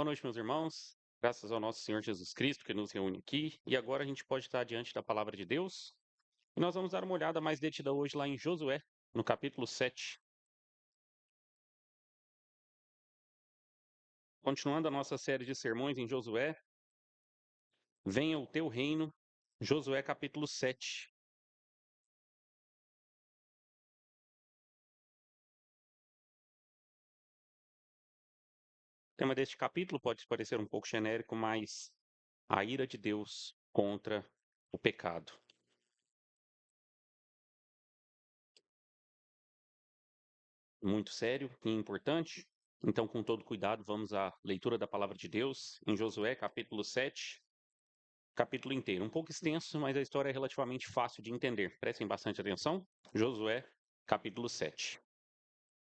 Boa noite, meus irmãos. Graças ao nosso Senhor Jesus Cristo que nos reúne aqui. E agora a gente pode estar diante da palavra de Deus. E nós vamos dar uma olhada mais detida hoje lá em Josué, no capítulo 7. Continuando a nossa série de sermões em Josué, venha o teu reino, Josué capítulo 7. O tema deste capítulo pode parecer um pouco genérico, mas a ira de Deus contra o pecado. Muito sério e importante. Então, com todo cuidado, vamos à leitura da palavra de Deus em Josué, capítulo 7, capítulo inteiro. Um pouco extenso, mas a história é relativamente fácil de entender. Prestem bastante atenção. Josué, capítulo 7.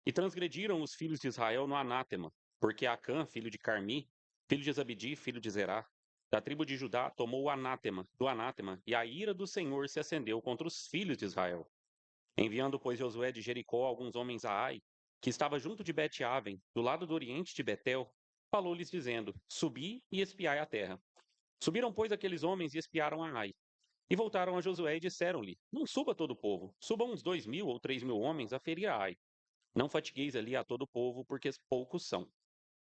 E transgrediram os filhos de Israel no anátema, porque Acã, filho de Carmi, filho de Zabdi, filho de Zerá, da tribo de Judá, tomou o anátema, do anátema, e a ira do Senhor se acendeu contra os filhos de Israel. Enviando, pois, Josué de Jericó alguns homens a Ai, que estava junto de Bet-Aven, do lado do oriente de Betel, falou-lhes dizendo: Subi e espiai a terra. Subiram, pois, aqueles homens e espiaram a Ai. E voltaram a Josué e disseram-lhe: Não suba todo o povo, subam uns 2.000 ou 3.000 homens a ferir a Ai. Não fatigueis ali a todo o povo, porque poucos são.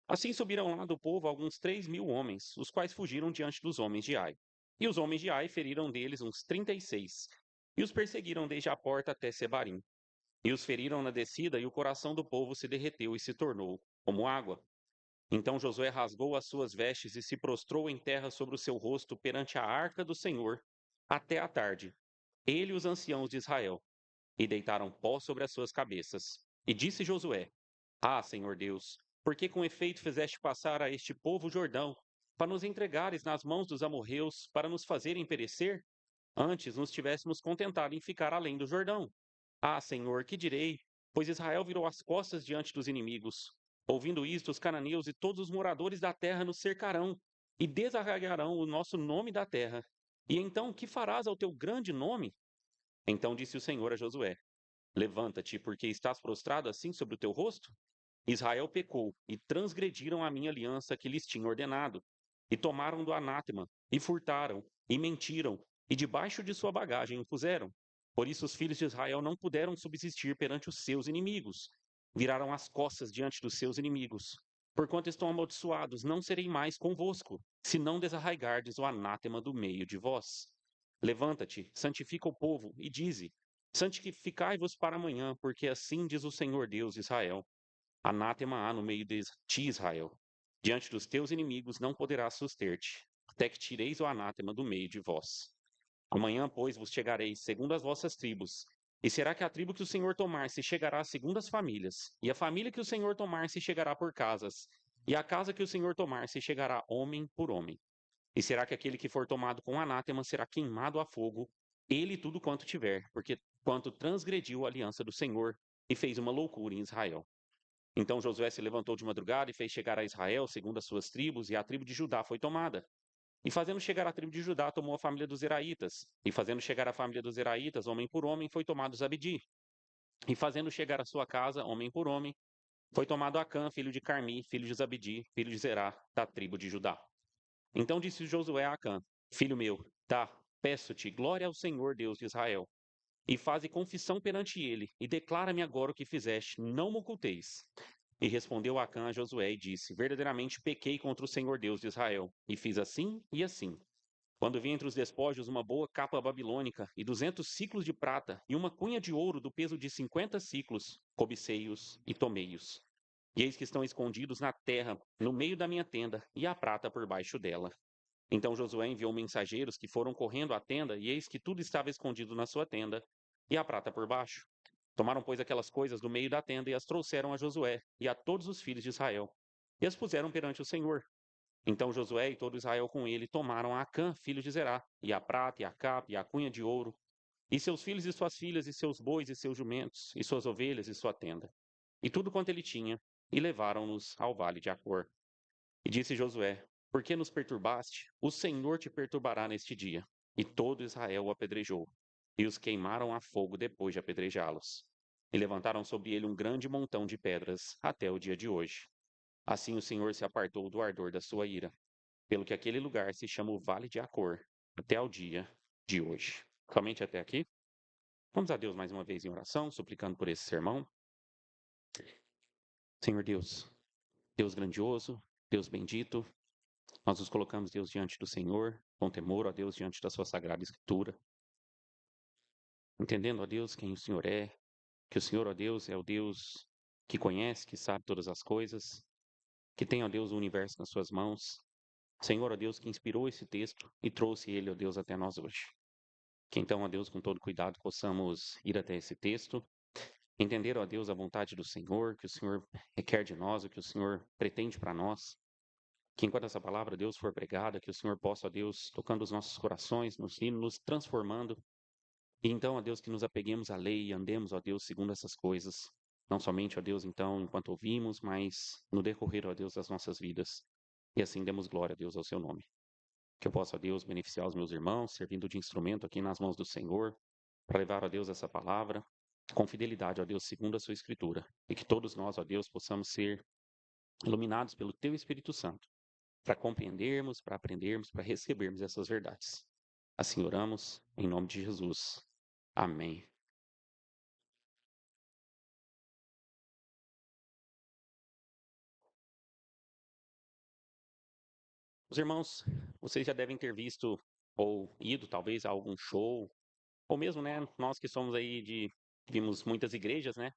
Assim subiram lá do povo alguns 3.000 homens, os quais fugiram diante dos homens de Ai. E os homens de Ai feriram deles uns 36, e os perseguiram desde a porta até Sebarim. E os feriram na descida, e o coração do povo se derreteu e se tornou como água. Então Josué rasgou as suas vestes e se prostrou em terra sobre o seu rosto perante a arca do Senhor, até a tarde, ele e os anciãos de Israel, e deitaram pó sobre as suas cabeças. E disse Josué: Ah, Senhor Deus, por que com efeito fizeste passar a este povo o Jordão, para nos entregares nas mãos dos amorreus, para nos fazerem perecer? Antes nos tivéssemos contentado em ficar além do Jordão. Ah, Senhor, que direi? Pois Israel virou as costas diante dos inimigos. Ouvindo isto, os cananeus e todos os moradores da terra nos cercarão e desarraigarão o nosso nome da terra. E então, que farás ao teu grande nome? Então disse o Senhor a Josué: Levanta-te, porque estás prostrado assim sobre o teu rosto? Israel pecou e transgrediram a minha aliança que lhes tinha ordenado, e tomaram do anátema, e furtaram, e mentiram, e debaixo de sua bagagem o puseram. Por isso os filhos de Israel não puderam subsistir perante os seus inimigos. Viraram as costas diante dos seus inimigos. Porquanto estão amaldiçoados, não serei mais convosco, se não desarraigardes o anátema do meio de vós. Levanta-te, santifica o povo, e dize: Santificai-vos para amanhã, porque assim diz o Senhor Deus de Israel. Anátema há no meio de ti, Israel. Diante dos teus inimigos não poderás suster-te, até que tireis o anátema do meio de vós. Amanhã, pois, vos chegareis segundo as vossas tribos. E será que a tribo que o Senhor tomar se chegará segundo as famílias, e a família que o Senhor tomar se chegará por casas, e a casa que o Senhor tomar se chegará homem por homem. E será que aquele que for tomado com anátema será queimado a fogo, ele e tudo quanto tiver, porque quanto transgrediu a aliança do Senhor e fez uma loucura em Israel. Então Josué se levantou de madrugada e fez chegar a Israel segundo as suas tribos, e a tribo de Judá foi tomada. E fazendo chegar a tribo de Judá, tomou a família dos Zeraitas. E fazendo chegar a família dos Zeraitas, homem por homem, foi tomado Zabdi. E fazendo chegar a sua casa, homem por homem, foi tomado Acã, filho de Carmi, filho de Zabdi, filho de Zerá, da tribo de Judá. Então disse Josué a Acã: Filho meu, peço-te, glória ao Senhor Deus de Israel. E faze confissão perante ele, e declara-me agora o que fizeste, não me oculteis. E respondeu Acã a Josué e disse: Verdadeiramente pequei contra o Senhor Deus de Israel, e fiz assim e assim. Quando vi entre os despojos uma boa capa babilônica, e 200 ciclos de prata, e uma cunha de ouro do peso de 50 ciclos, cobicei-os e tomei-os. E eis que estão escondidos na terra, no meio da minha tenda, e a prata por baixo dela. Então Josué enviou mensageiros que foram correndo à tenda, e eis que tudo estava escondido na sua tenda, e a prata por baixo. Tomaram, pois, aquelas coisas do meio da tenda e as trouxeram a Josué e a todos os filhos de Israel, e as puseram perante o Senhor. Então Josué e todo Israel com ele tomaram a Acã, filho de Zerá, e a prata, e a capa, e a cunha de ouro, e seus filhos e suas filhas, e seus bois e seus jumentos, e suas ovelhas e sua tenda, e tudo quanto ele tinha, e levaram-nos ao vale de Acor. E disse Josué: Por que nos perturbaste? O Senhor te perturbará neste dia. E todo Israel o apedrejou, e os queimaram a fogo depois de apedrejá-los. E levantaram sobre ele um grande montão de pedras até o dia de hoje. Assim o Senhor se apartou do ardor da sua ira, pelo que aquele lugar se chama o Vale de Acor, até ao dia de hoje. Somente até aqui? Vamos a Deus mais uma vez em oração, suplicando por esse sermão. Senhor Deus, Deus grandioso, Deus bendito, nós nos colocamos, Deus, diante do Senhor, com temor, ó Deus, diante da sua sagrada escritura, entendendo, ó Deus, quem o Senhor é, que o Senhor, ó Deus, é o Deus que conhece, que sabe todas as coisas, que tem, ó Deus, o universo nas suas mãos. Senhor, ó Deus, que inspirou esse texto e trouxe ele, ó Deus, até nós hoje. Que então, ó Deus, com todo cuidado, possamos ir até esse texto, entender, ó Deus, a vontade do Senhor, que o Senhor requer de nós, o que o Senhor pretende para nós. Que enquanto essa palavra, Deus, for pregada, que o Senhor possa, ó Deus, tocando os nossos corações, nos transformando. E então, ó Deus, que nos apeguemos à lei e andemos, ó Deus, segundo essas coisas. Não somente, ó Deus, então, enquanto ouvimos, mas no decorrer, ó Deus, das nossas vidas. E assim demos glória, a Deus, ao seu nome. Que eu possa, ó Deus, beneficiar os meus irmãos, servindo de instrumento aqui nas mãos do Senhor, para levar, ó Deus, essa palavra com fidelidade, ó Deus, segundo a sua escritura. E que todos nós, ó Deus, possamos ser iluminados pelo teu Espírito Santo, para compreendermos, para aprendermos, para recebermos essas verdades. Assim oramos, em nome de Jesus. Amém. Os irmãos, vocês já devem ter visto ou ido talvez a algum show, ou mesmo, né, nós que somos aí vimos muitas igrejas, né?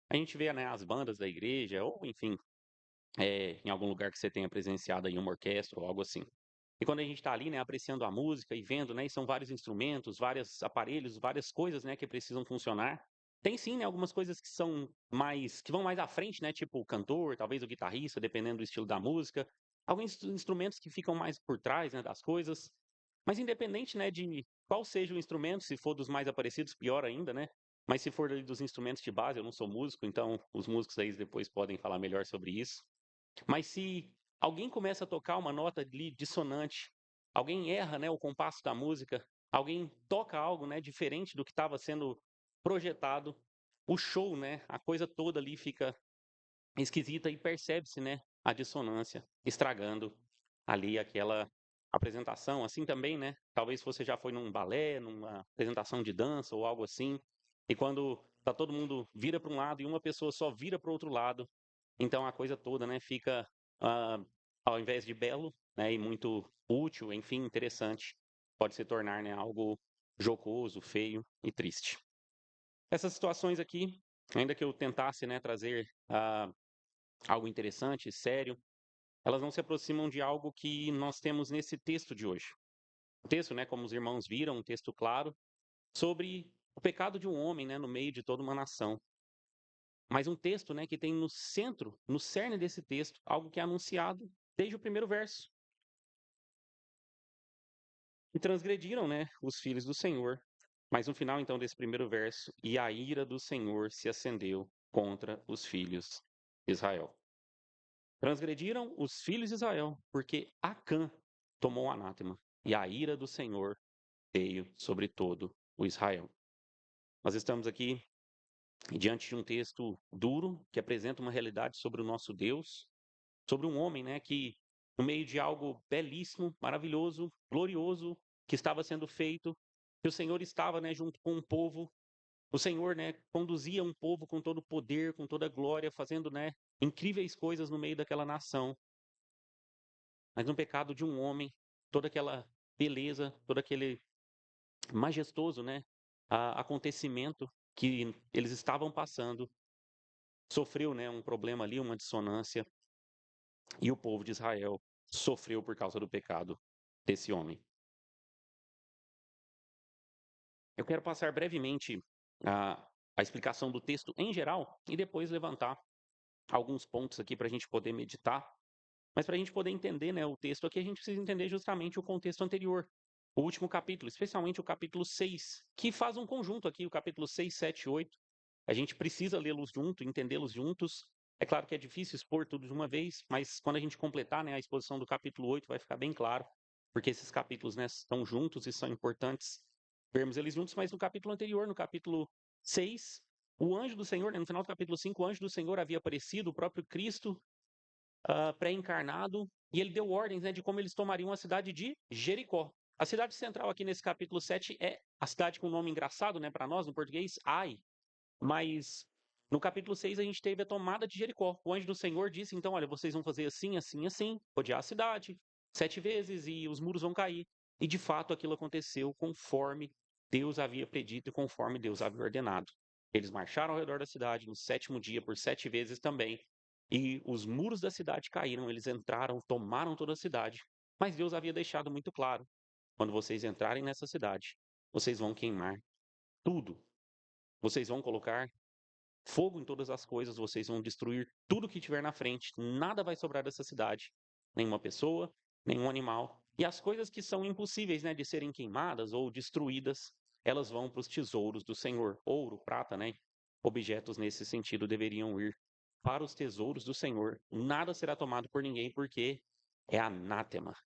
A gente vê, né, as bandas da igreja, ou enfim, em algum lugar que você tenha presenciado aí uma orquestra ou algo assim. E quando a gente está ali, né, apreciando a música e vendo, né, e são vários instrumentos, vários aparelhos, várias coisas, né, que precisam funcionar. Tem sim, né, algumas coisas que são mais, que vão mais à frente, né, tipo o cantor, talvez o guitarrista, dependendo do estilo da música. Alguns instrumentos que ficam mais por trás, né, das coisas. Mas independente, né, de qual seja o instrumento, se for dos mais aparecidos, pior ainda, né? Mas se for ali dos instrumentos de base, eu não sou músico, então os músicos aí depois podem falar melhor sobre isso. Mas se alguém começa a tocar uma nota ali dissonante, alguém erra, né, o compasso da música, alguém toca algo, né, diferente do que estava sendo projetado, o show, né, a coisa toda ali fica esquisita e percebe-se, né, a dissonância, estragando ali aquela apresentação. Assim também, né, talvez você já foi num balé, numa apresentação de dança ou algo assim, e quando tá todo mundo vira para um lado e uma pessoa só vira para o outro lado, então a coisa toda, né, fica, ah, ao invés de belo, né, e muito útil, enfim, interessante, pode se tornar, né, algo jocoso, feio e triste. Essas situações aqui, ainda que eu tentasse, né, trazer algo interessante, sério, elas não se aproximam de algo que nós temos nesse texto de hoje. O texto, né, como os irmãos viram, um texto claro sobre o pecado de um homem, né, no meio de toda uma nação. Mas um texto, né, que tem no centro, no cerne desse texto, algo que é anunciado desde o primeiro verso. E transgrediram, né, os filhos do Senhor. Mas no final, então, desse primeiro verso, e a ira do Senhor se acendeu contra os filhos de Israel. Transgrediram os filhos de Israel, porque Acã tomou o anátema, e a ira do Senhor veio sobre todo o Israel. Nós estamos aqui diante de um texto duro, que apresenta uma realidade sobre o nosso Deus, sobre um homem, né, que no meio de algo belíssimo, maravilhoso, glorioso, que estava sendo feito, que o Senhor estava, né, junto com um povo, o Senhor, né, conduzia um povo com todo o poder, com toda a glória, fazendo, né, incríveis coisas no meio daquela nação. Mas no pecado de um homem, toda aquela beleza, todo aquele majestoso, né, acontecimento que eles estavam passando, sofreu, né, um problema ali, uma dissonância, e o povo de Israel sofreu por causa do pecado desse homem. Eu quero passar brevemente a, a explicação do texto em geral e depois levantar alguns pontos aqui para a gente poder meditar. Mas para a gente poder entender, né, o texto aqui, a gente precisa entender justamente o contexto anterior. O último capítulo, especialmente o capítulo 6, que faz um conjunto aqui, o capítulo 6, 7 e 8. A gente precisa lê-los junto, entendê-los juntos. É claro que é difícil expor tudo de uma vez, mas quando a gente completar, né, a exposição do capítulo 8 vai ficar bem claro, porque esses capítulos, né, estão juntos e são importantes vermos eles juntos, mas no capítulo anterior, no capítulo 6, o anjo do Senhor, né, no final do capítulo 5, o anjo do Senhor havia aparecido, o próprio Cristo pré-encarnado, e ele deu ordens, né, de como eles tomariam a cidade de Jericó. A cidade central aqui nesse capítulo 7 é a cidade com um nome engraçado, né, para nós, no português, Ai. Mas no capítulo 6 a gente teve a tomada de Jericó. O anjo do Senhor disse, então, olha, vocês vão fazer assim, assim, assim, rodear a cidade 7 vezes e os muros vão cair. E de fato aquilo aconteceu conforme Deus havia predito e conforme Deus havia ordenado. Eles marcharam ao redor da cidade no 7º dia por 7 vezes também. E os muros da cidade caíram, eles entraram, tomaram toda a cidade. Mas Deus havia deixado muito claro: quando vocês entrarem nessa cidade, vocês vão queimar tudo. Vocês vão colocar fogo em todas as coisas, vocês vão destruir tudo que tiver na frente, nada vai sobrar dessa cidade, nenhuma pessoa, nenhum animal. E as coisas que são impossíveis, né, de serem queimadas ou destruídas, elas vão para os tesouros do Senhor. Ouro, prata, né? Objetos nesse sentido deveriam ir para os tesouros do Senhor. Nada será tomado por ninguém porque é anátema.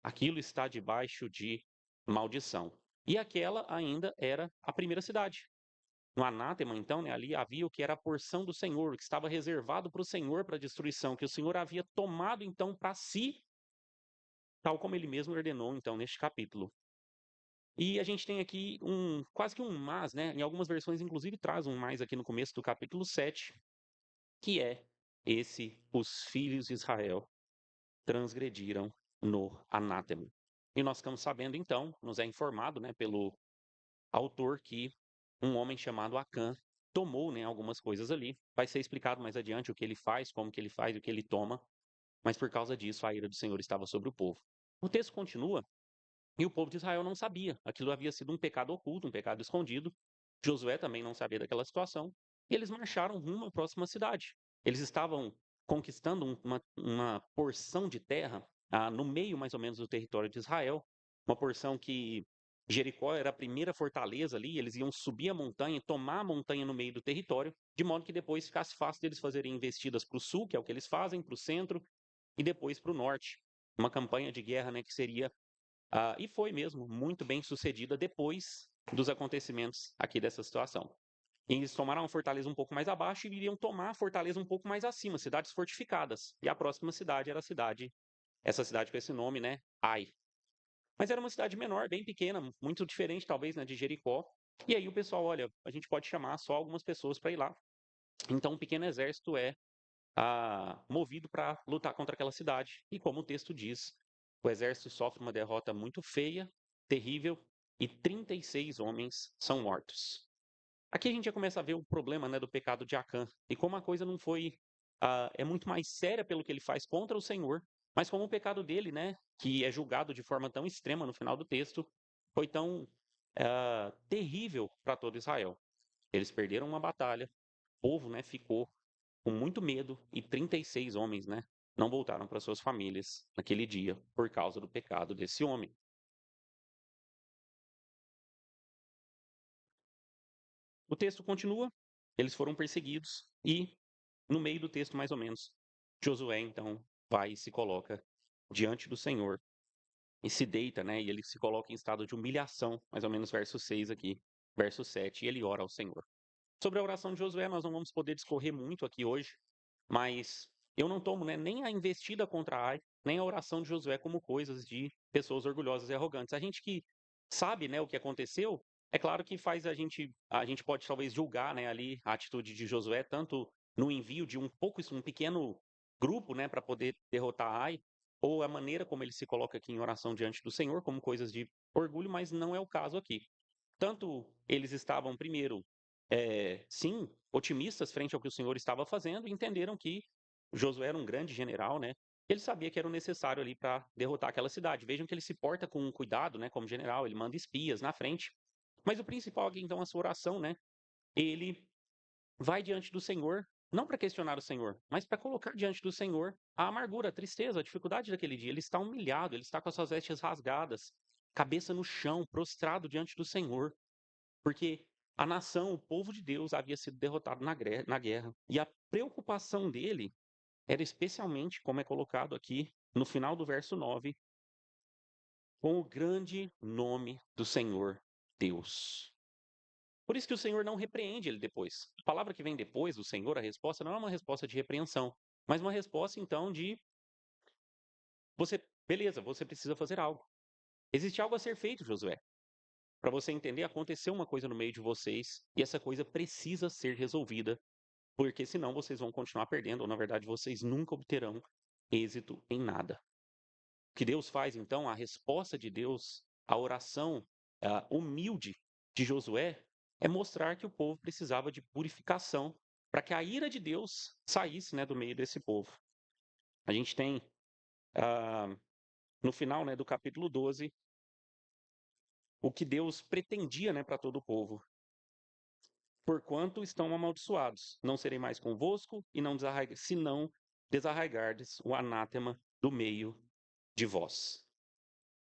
Aquilo está debaixo de maldição. E aquela ainda era a primeira cidade. No anátema, então, né, ali havia o que era a porção do Senhor, que estava reservado para o Senhor para destruição, que o Senhor havia tomado então para si, tal como ele mesmo ordenou então neste capítulo. E a gente tem aqui quase que um mas, né? Em algumas versões, inclusive, traz um mais aqui no começo do capítulo 7, que é os filhos de Israel transgrediram no anátema. E nós ficamos sabendo, então, nos é informado, né, pelo autor, que um homem chamado Acã tomou, né, algumas coisas ali. Vai ser explicado mais adiante o que ele faz, como que ele faz, o que ele toma. Mas por causa disso, a ira do Senhor estava sobre o povo. O texto continua, e o povo de Israel não sabia. Aquilo havia sido um pecado oculto, um pecado escondido. Josué também não sabia daquela situação. E eles marcharam rumo à próxima cidade. Eles estavam conquistando uma porção de terra no meio, mais ou menos, do território de Israel. Uma porção que Jericó era a primeira fortaleza ali. Eles iam subir a montanha, tomar a montanha no meio do território, de modo que depois ficasse fácil deles fazerem investidas para o sul, que é o que eles fazem, para o centro, e depois para o norte. Uma campanha de guerra, né, que seria e foi mesmo muito bem sucedida depois dos acontecimentos aqui dessa situação. Eles tomaram a fortaleza um pouco mais abaixo e iriam tomar a fortaleza um pouco mais acima, cidades fortificadas. E a próxima cidade era essa cidade com esse nome, né? Ai. Mas era uma cidade menor, bem pequena, muito diferente talvez, né, de Jericó. E aí o pessoal, olha, a gente pode chamar só algumas pessoas para ir lá. Então um pequeno exército é movido para lutar contra aquela cidade. E como o texto diz, o exército sofre uma derrota muito feia, terrível, e 36 homens são mortos. Aqui a gente já começa a ver o problema, né, do pecado de Acã, e como a coisa não foi. É muito mais séria pelo que ele faz contra o Senhor, mas como o pecado dele, né, que é julgado de forma tão extrema no final do texto, foi tão terrível para todo Israel. Eles perderam uma batalha, o povo, né, ficou com muito medo, e 36 homens, né, não voltaram para suas famílias naquele dia por causa do pecado desse homem. O texto continua, eles foram perseguidos e no meio do texto mais ou menos, Josué então vai e se coloca diante do Senhor e se deita, né, e ele se coloca em estado de humilhação, mais ou menos verso 6 aqui, verso 7, e ele ora ao Senhor. Sobre a oração de Josué, nós não vamos poder discorrer muito aqui hoje, mas eu não tomo, né, nem a investida contra Ai, nem a oração de Josué como coisas de pessoas orgulhosas e arrogantes. A gente que sabe, né, o que aconteceu, é claro que faz a gente pode talvez julgar, né, ali a atitude de Josué, tanto no envio de um pequeno grupo, né, para poder derrotar Ai, ou a maneira como ele se coloca aqui em oração diante do Senhor, como coisas de orgulho, mas não é o caso aqui. Tanto eles estavam, primeiro, sim, otimistas frente ao que o Senhor estava fazendo, e entenderam que Josué era um grande general, né? Ele sabia que era o necessário ali para derrotar aquela cidade. Vejam que ele se porta com cuidado, né, como general, ele manda espias na frente. Mas o principal aqui, então, a sua oração, né? Ele vai diante do Senhor, não para questionar o Senhor, mas para colocar diante do Senhor a amargura, a tristeza, a dificuldade daquele dia. Ele está humilhado, ele está com as suas vestes rasgadas, cabeça no chão, prostrado diante do Senhor. Porque a nação, o povo de Deus, havia sido derrotado na guerra. E a preocupação dele era especialmente, como é colocado aqui no final do verso 9, com o grande nome do Senhor Deus. Por isso que o Senhor não repreende ele depois. A palavra que vem depois do Senhor, a resposta, não é uma resposta de repreensão, mas uma resposta então de você, beleza, você precisa fazer algo. Existe algo a ser feito, Josué. Para você entender, aconteceu uma coisa no meio de vocês e essa coisa precisa ser resolvida, porque senão vocês vão continuar perdendo, ou na verdade vocês nunca obterão êxito em nada. O que Deus faz então, a resposta de Deus, a oração humilde de Josué, é mostrar que o povo precisava de purificação para que a ira de Deus saísse, né, do meio desse povo. A gente tem ah, no final, né, do capítulo 12, o que Deus pretendia, né, para todo o povo. Porquanto estão amaldiçoados, não serei mais convosco, e não se não desarraigardes o anátema do meio de vós.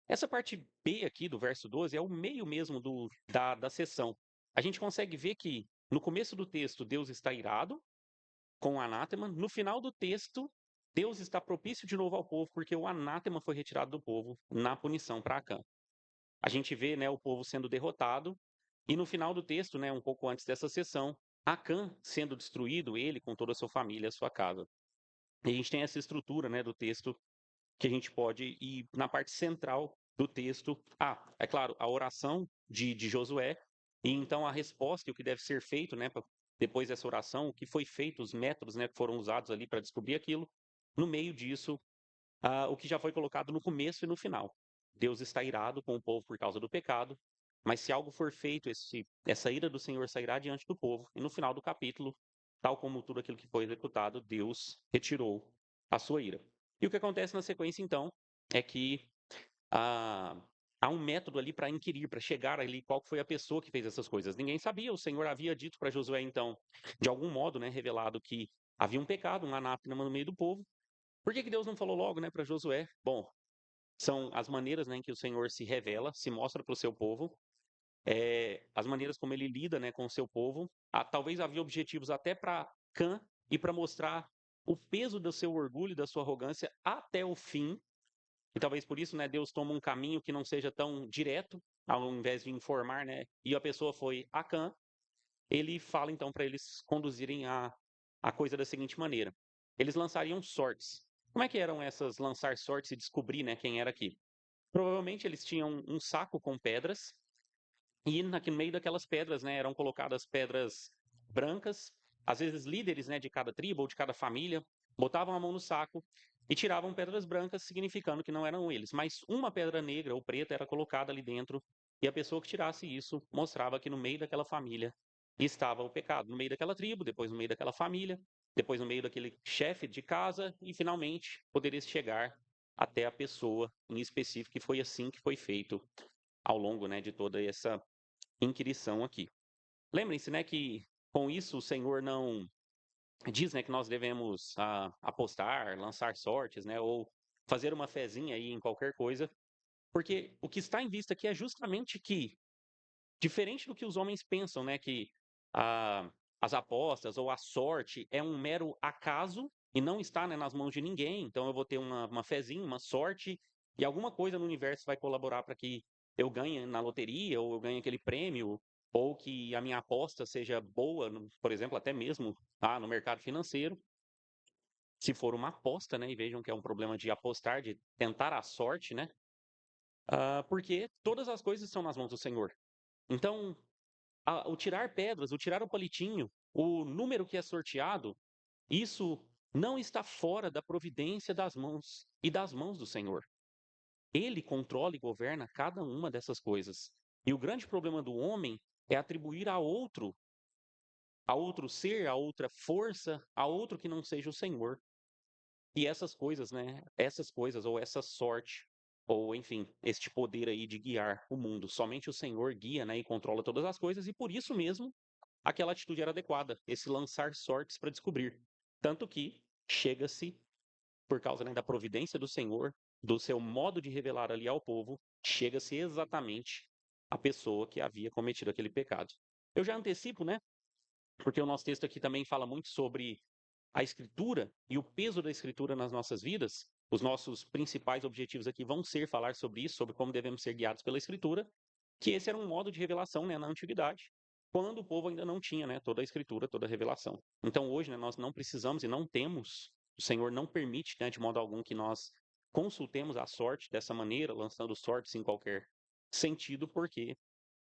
Essa parte B aqui do verso 12 é o meio mesmo da sessão. A gente consegue ver que no começo do texto Deus está irado com o anátema, no final do texto Deus está propício de novo ao povo, porque o anátema foi retirado do povo na punição para Acã. A gente vê, né, o povo sendo derrotado, e no final do texto, né, um pouco antes dessa sessão, Acã sendo destruído, ele com toda a sua família, a sua casa. E a gente tem essa estrutura, né, do texto que a gente pode ir na parte central do texto. É claro, a oração de Josué, e então a resposta e o que deve ser feito, né, depois dessa oração, o que foi feito, os métodos, né, que foram usados ali para descobrir aquilo. No meio disso, o que já foi colocado no começo e no final. Deus está irado com o povo por causa do pecado, mas se algo for feito, essa ira do Senhor sairá diante do povo. E no final do capítulo, tal como tudo aquilo que foi executado, Deus retirou a sua ira. E o que acontece na sequência, então, é que ah, há um método ali para inquirir, para chegar ali qual foi a pessoa que fez essas coisas. Ninguém sabia, o Senhor havia dito para Josué, então, de algum modo, né, revelado que havia um pecado, um anátema no meio do povo. Por que Deus não falou logo, né, para Josué? Bom, são as maneiras, né, em que o Senhor se revela, se mostra para o seu povo, as maneiras como ele lida, né, com o seu povo. Talvez havia objetivos até para Cã e para mostrar o peso do seu orgulho e da sua arrogância até o fim. E talvez por isso, né, Deus toma um caminho que não seja tão direto, ao invés de informar, né, e a pessoa foi a Cã, ele fala então para eles conduzirem a coisa da seguinte maneira. Eles lançariam sortes. Como é que eram essas lançar sortes e descobrir, né, quem era aqui? Provavelmente eles tinham um saco com pedras e no meio daquelas pedras, né, eram colocadas pedras brancas, às vezes líderes, né, de cada tribo ou de cada família botavam a mão no saco e tiravam pedras brancas, significando que não eram eles. Mas uma pedra negra ou preta era colocada ali dentro e a pessoa que tirasse isso mostrava que no meio daquela família estava o pecado, no meio daquela tribo, depois no meio daquela família, depois no meio daquele chefe de casa e finalmente poderia chegar até a pessoa em específico, e foi assim que foi feito ao longo, né, de toda essa inquirição aqui. Lembrem-se, né, que com isso o Senhor não diz, né, que nós devemos apostar, lançar sortes, né, ou fazer uma fezinha aí em qualquer coisa, porque o que está em vista aqui é justamente que, diferente do que os homens pensam, né, que ah, as apostas ou a sorte é um mero acaso e não está, né, nas mãos de ninguém, então eu vou ter uma fezinha, uma sorte, e alguma coisa no universo vai colaborar para que eu ganhe na loteria, ou eu ganhe aquele prêmio, ou que a minha aposta seja boa, por exemplo, até mesmo no mercado financeiro. Se for uma aposta, né, e vejam que é um problema de apostar, de tentar a sorte, né, porque todas as coisas estão nas mãos do Senhor. Então, o tirar pedras, o tirar o palitinho, o número que é sorteado, isso não está fora da providência das mãos e das mãos do Senhor. Ele controla e governa cada uma dessas coisas. E o grande problema do homem é atribuir a outro ser, a outra força, a outro que não seja o Senhor. E essas coisas, né? Essas coisas, ou essa sorte, ou enfim, este poder aí de guiar o mundo. Somente o Senhor guia, né, e controla todas as coisas, e por isso mesmo aquela atitude era adequada, esse lançar sortes para descobrir. Tanto que chega-se, por causa, né, da providência do Senhor, do seu modo de revelar ali ao povo, chega-se exatamente a pessoa que havia cometido aquele pecado. Eu já antecipo, né? Porque o nosso texto aqui também fala muito sobre a escritura e o peso da escritura nas nossas vidas. Os nossos principais objetivos aqui vão ser falar sobre isso, sobre como devemos ser guiados pela escritura, que esse era um modo de revelação, né, na antiguidade, quando o povo ainda não tinha, né, toda a escritura, toda a revelação. Então hoje, né, nós não precisamos e não temos O Senhor não permite, né, de modo algum, que nós consultemos a sorte dessa maneira, lançando sortes em qualquer sentido, porque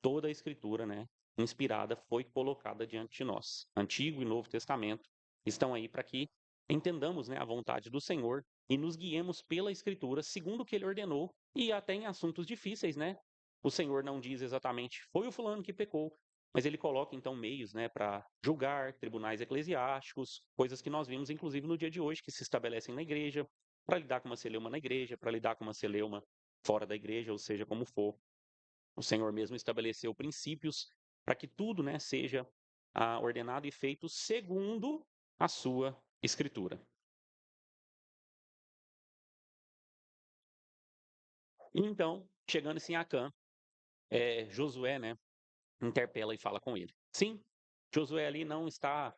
toda a Escritura, né, inspirada, foi colocada diante de nós. Antigo e Novo Testamento estão aí para que entendamos, né, a vontade do Senhor e nos guiemos pela Escritura, segundo o que Ele ordenou, e até em assuntos difíceis, né? O Senhor não diz exatamente, foi o fulano que pecou, mas Ele coloca, então, meios, né, para julgar, tribunais eclesiásticos, coisas que nós vimos, inclusive, no dia de hoje, que se estabelecem na igreja, para lidar com uma celeuma na igreja, para lidar com uma celeuma fora da igreja, ou seja, como for. O Senhor mesmo estabeleceu princípios para que tudo, né, seja ordenado e feito segundo a sua Escritura. E então, chegando assim a Acã, Josué, né, interpela e fala com ele. Sim, Josué ali não está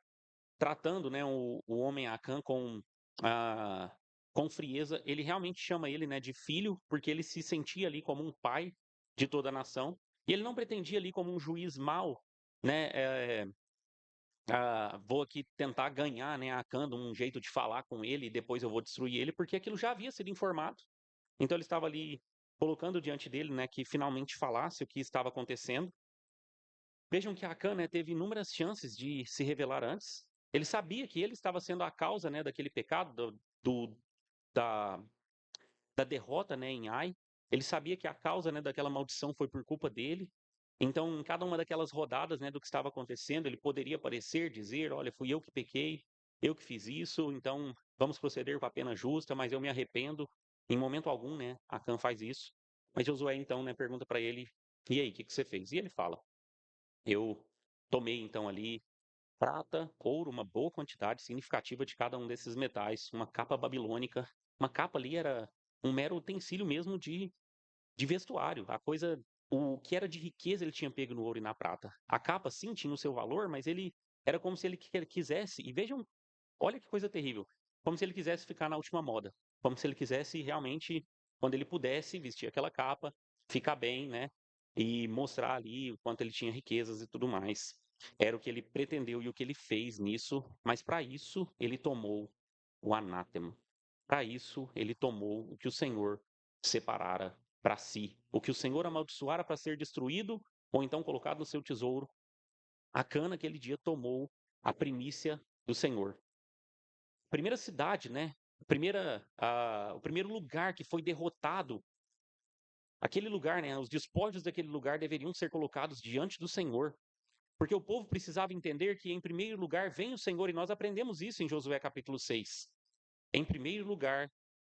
tratando, né, o homem Acã ah, com frieza. Ele realmente chama ele, né, de filho, porque ele se sentia ali como um pai de toda a nação. E ele não pretendia ali como um juiz mau, né, vou aqui tentar ganhar, né, a Khan, um jeito de falar com ele e depois eu vou destruir ele, porque aquilo já havia sido informado. Então ele estava ali colocando diante dele, né, que finalmente falasse o que estava acontecendo. Vejam que a Khan, né, teve inúmeras chances de se revelar antes. Ele sabia que ele estava sendo a causa, né, daquele pecado, da, da derrota, né, em Ai. Ele sabia que a causa, né, daquela maldição foi por culpa dele. Então, em cada uma daquelas rodadas, né, do que estava acontecendo, ele poderia aparecer, dizer, olha, fui eu que pequei, eu que fiz isso, então vamos proceder com a pena justa, mas eu me arrependo. Em momento algum, né, Acã faz isso. Mas Josué, então, né, pergunta para ele, e aí, o que você fez? E ele fala, eu tomei, então, ali prata, ouro, uma boa quantidade significativa de cada um desses metais, uma capa babilônica. Uma capa ali era um mero utensílio mesmo de vestuário. A coisa, o que era de riqueza ele tinha pego no ouro e na prata. A capa, sim, tinha o seu valor, mas ele era como se ele quisesse. E vejam, olha que coisa terrível. Como se ele quisesse ficar na última moda. Como se ele quisesse realmente, quando ele pudesse, vestir aquela capa, ficar bem, né? E mostrar ali o quanto ele tinha riquezas e tudo mais. Era o que ele pretendeu e o que ele fez nisso, mas para isso ele tomou o anátema. Para isso ele tomou o que o Senhor separara para si, o que o Senhor amaldiçoara para ser destruído ou então colocado no seu tesouro. Acã naquele dia tomou a primícia do Senhor. Primeira cidade, né? O primeiro lugar que foi derrotado, aquele lugar, né? Os despojos daquele lugar deveriam ser colocados diante do Senhor, porque o povo precisava entender que, em primeiro lugar, vem o Senhor, e nós aprendemos isso em Josué capítulo 6. Em primeiro lugar,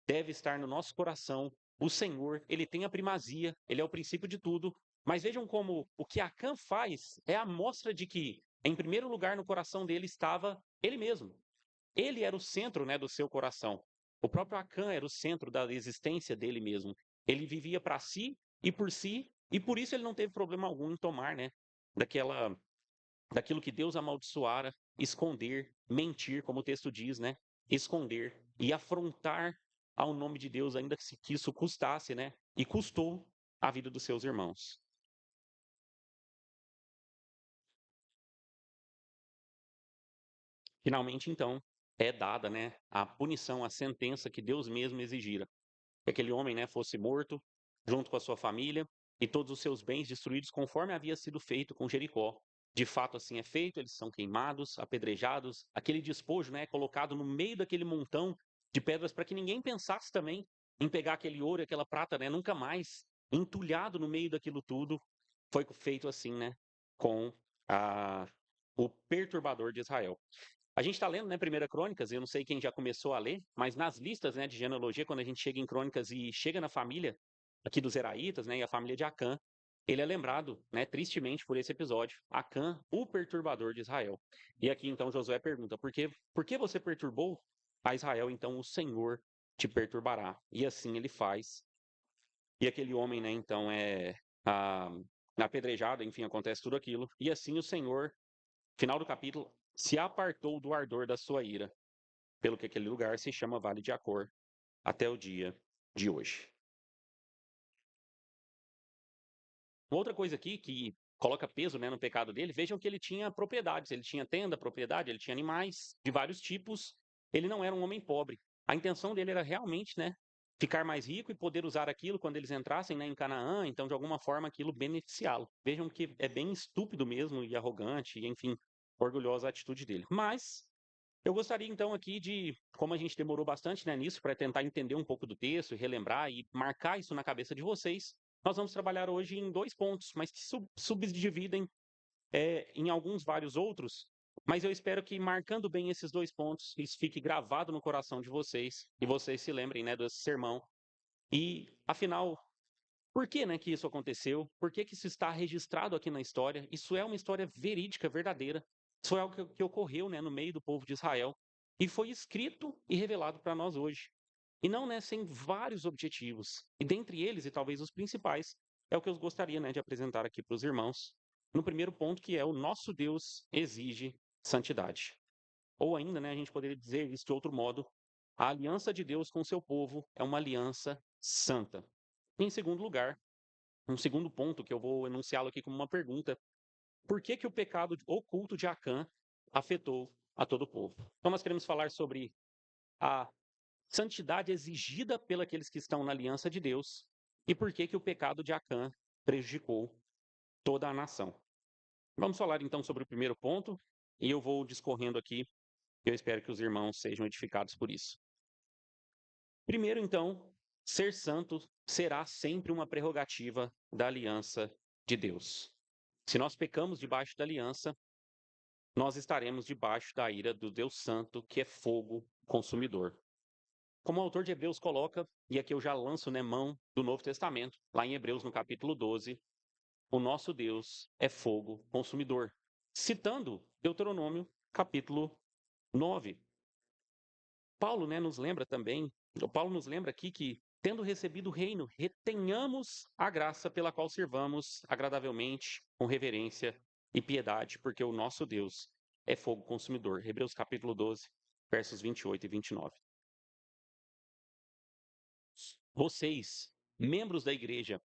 deve estar no nosso coração o Senhor, ele tem a primazia, ele é o princípio de tudo. Mas vejam como o que Acã faz é a mostra de que, em primeiro lugar, no coração dele estava ele mesmo. Ele era o centro, né, do seu coração. O próprio Acã era o centro da existência dele mesmo. Ele vivia para si, e por isso ele não teve problema algum em tomar, né, daquela daquilo que Deus amaldiçoara, esconder, mentir, como o texto diz, né? Esconder e afrontar ao nome de Deus, ainda que isso custasse, né? E custou a vida dos seus irmãos. Finalmente, então, é dada, né, a punição, a sentença que Deus mesmo exigira. Que aquele homem, né, fosse morto junto com a sua família e todos os seus bens destruídos conforme havia sido feito com Jericó. De fato, assim é feito, eles são queimados, apedrejados, aquele despojo, né, é colocado no meio daquele montão de pedras para que ninguém pensasse também em pegar aquele ouro e aquela prata, né, nunca mais, entulhado no meio daquilo tudo, foi feito assim, né, com a, o perturbador de Israel. A gente está lendo, né, Primeira Crônicas, eu não sei quem já começou a ler, mas nas listas, né, de genealogia, quando a gente chega em Crônicas e chega na família aqui dos Zeraítas, né, e a família de Acã, ele é lembrado, né, tristemente por esse episódio, Acã, o perturbador de Israel. E aqui então Josué pergunta: por que você perturbou a Israel? Então o Senhor te perturbará. E assim ele faz. E aquele homem, né, então ah, apedrejado, enfim, acontece tudo aquilo. E assim o Senhor, final do capítulo, se apartou do ardor da sua ira, pelo que aquele lugar se chama Vale de Acor até o dia de hoje. Uma outra coisa aqui que coloca peso, né, no pecado dele, vejam que ele tinha propriedades, ele tinha tenda, propriedade, ele tinha animais de vários tipos, ele não era um homem pobre. A intenção dele era realmente, né, ficar mais rico e poder usar aquilo quando eles entrassem, né, em Canaã, então de alguma forma aquilo beneficiá-lo. Vejam que é bem estúpido mesmo e arrogante e, enfim, orgulhosa a atitude dele. Mas eu gostaria então aqui de, como a gente demorou bastante, né, nisso para tentar entender um pouco do texto e relembrar e marcar isso na cabeça de vocês, nós vamos trabalhar hoje em dois pontos, mas que subdividem em alguns vários outros, mas eu espero que marcando bem esses dois pontos, isso fique gravado no coração de vocês e vocês se lembrem, né, desse sermão. E, afinal, por que, né, que isso aconteceu? Por que isso está registrado aqui na história? Isso é uma história verídica, verdadeira. Isso foi algo que ocorreu, né, no meio do povo de Israel e foi escrito e revelado para nós hoje. E não, né, sem vários objetivos. E dentre eles, e talvez os principais, é o que eu gostaria, né, de apresentar aqui para os irmãos. No primeiro ponto, que é o nosso Deus exige santidade. Ou ainda, né, a gente poderia dizer isso de outro modo, a aliança de Deus com o seu povo é uma aliança santa. Em segundo lugar, um segundo ponto que eu vou enunciá-lo aqui como uma pergunta, por que o pecado oculto de Acã afetou a todo o povo? Então nós queremos falar sobre a santidade exigida pelos aqueles que estão na aliança de Deus e por que o pecado de Acã prejudicou toda a nação. Vamos falar então sobre o primeiro ponto e eu vou discorrendo aqui. Eu espero que os irmãos sejam edificados por isso. Primeiro, então, ser santo será sempre uma prerrogativa da aliança de Deus. Se nós pecamos debaixo da aliança, nós estaremos debaixo da ira do Deus Santo, que é fogo consumidor. Como o autor de Hebreus coloca, e aqui eu já lanço, né, mão do Novo Testamento, lá em Hebreus, no capítulo 12, o nosso Deus é fogo consumidor. Citando Deuteronômio, capítulo 9. Paulo, né, nos lembra também, Paulo nos lembra aqui que, tendo recebido o reino, retenhamos a graça pela qual servamos agradavelmente, com reverência e piedade, porque o nosso Deus é fogo consumidor. Hebreus capítulo 12, versos 28 e 29. Vocês, membros da igreja,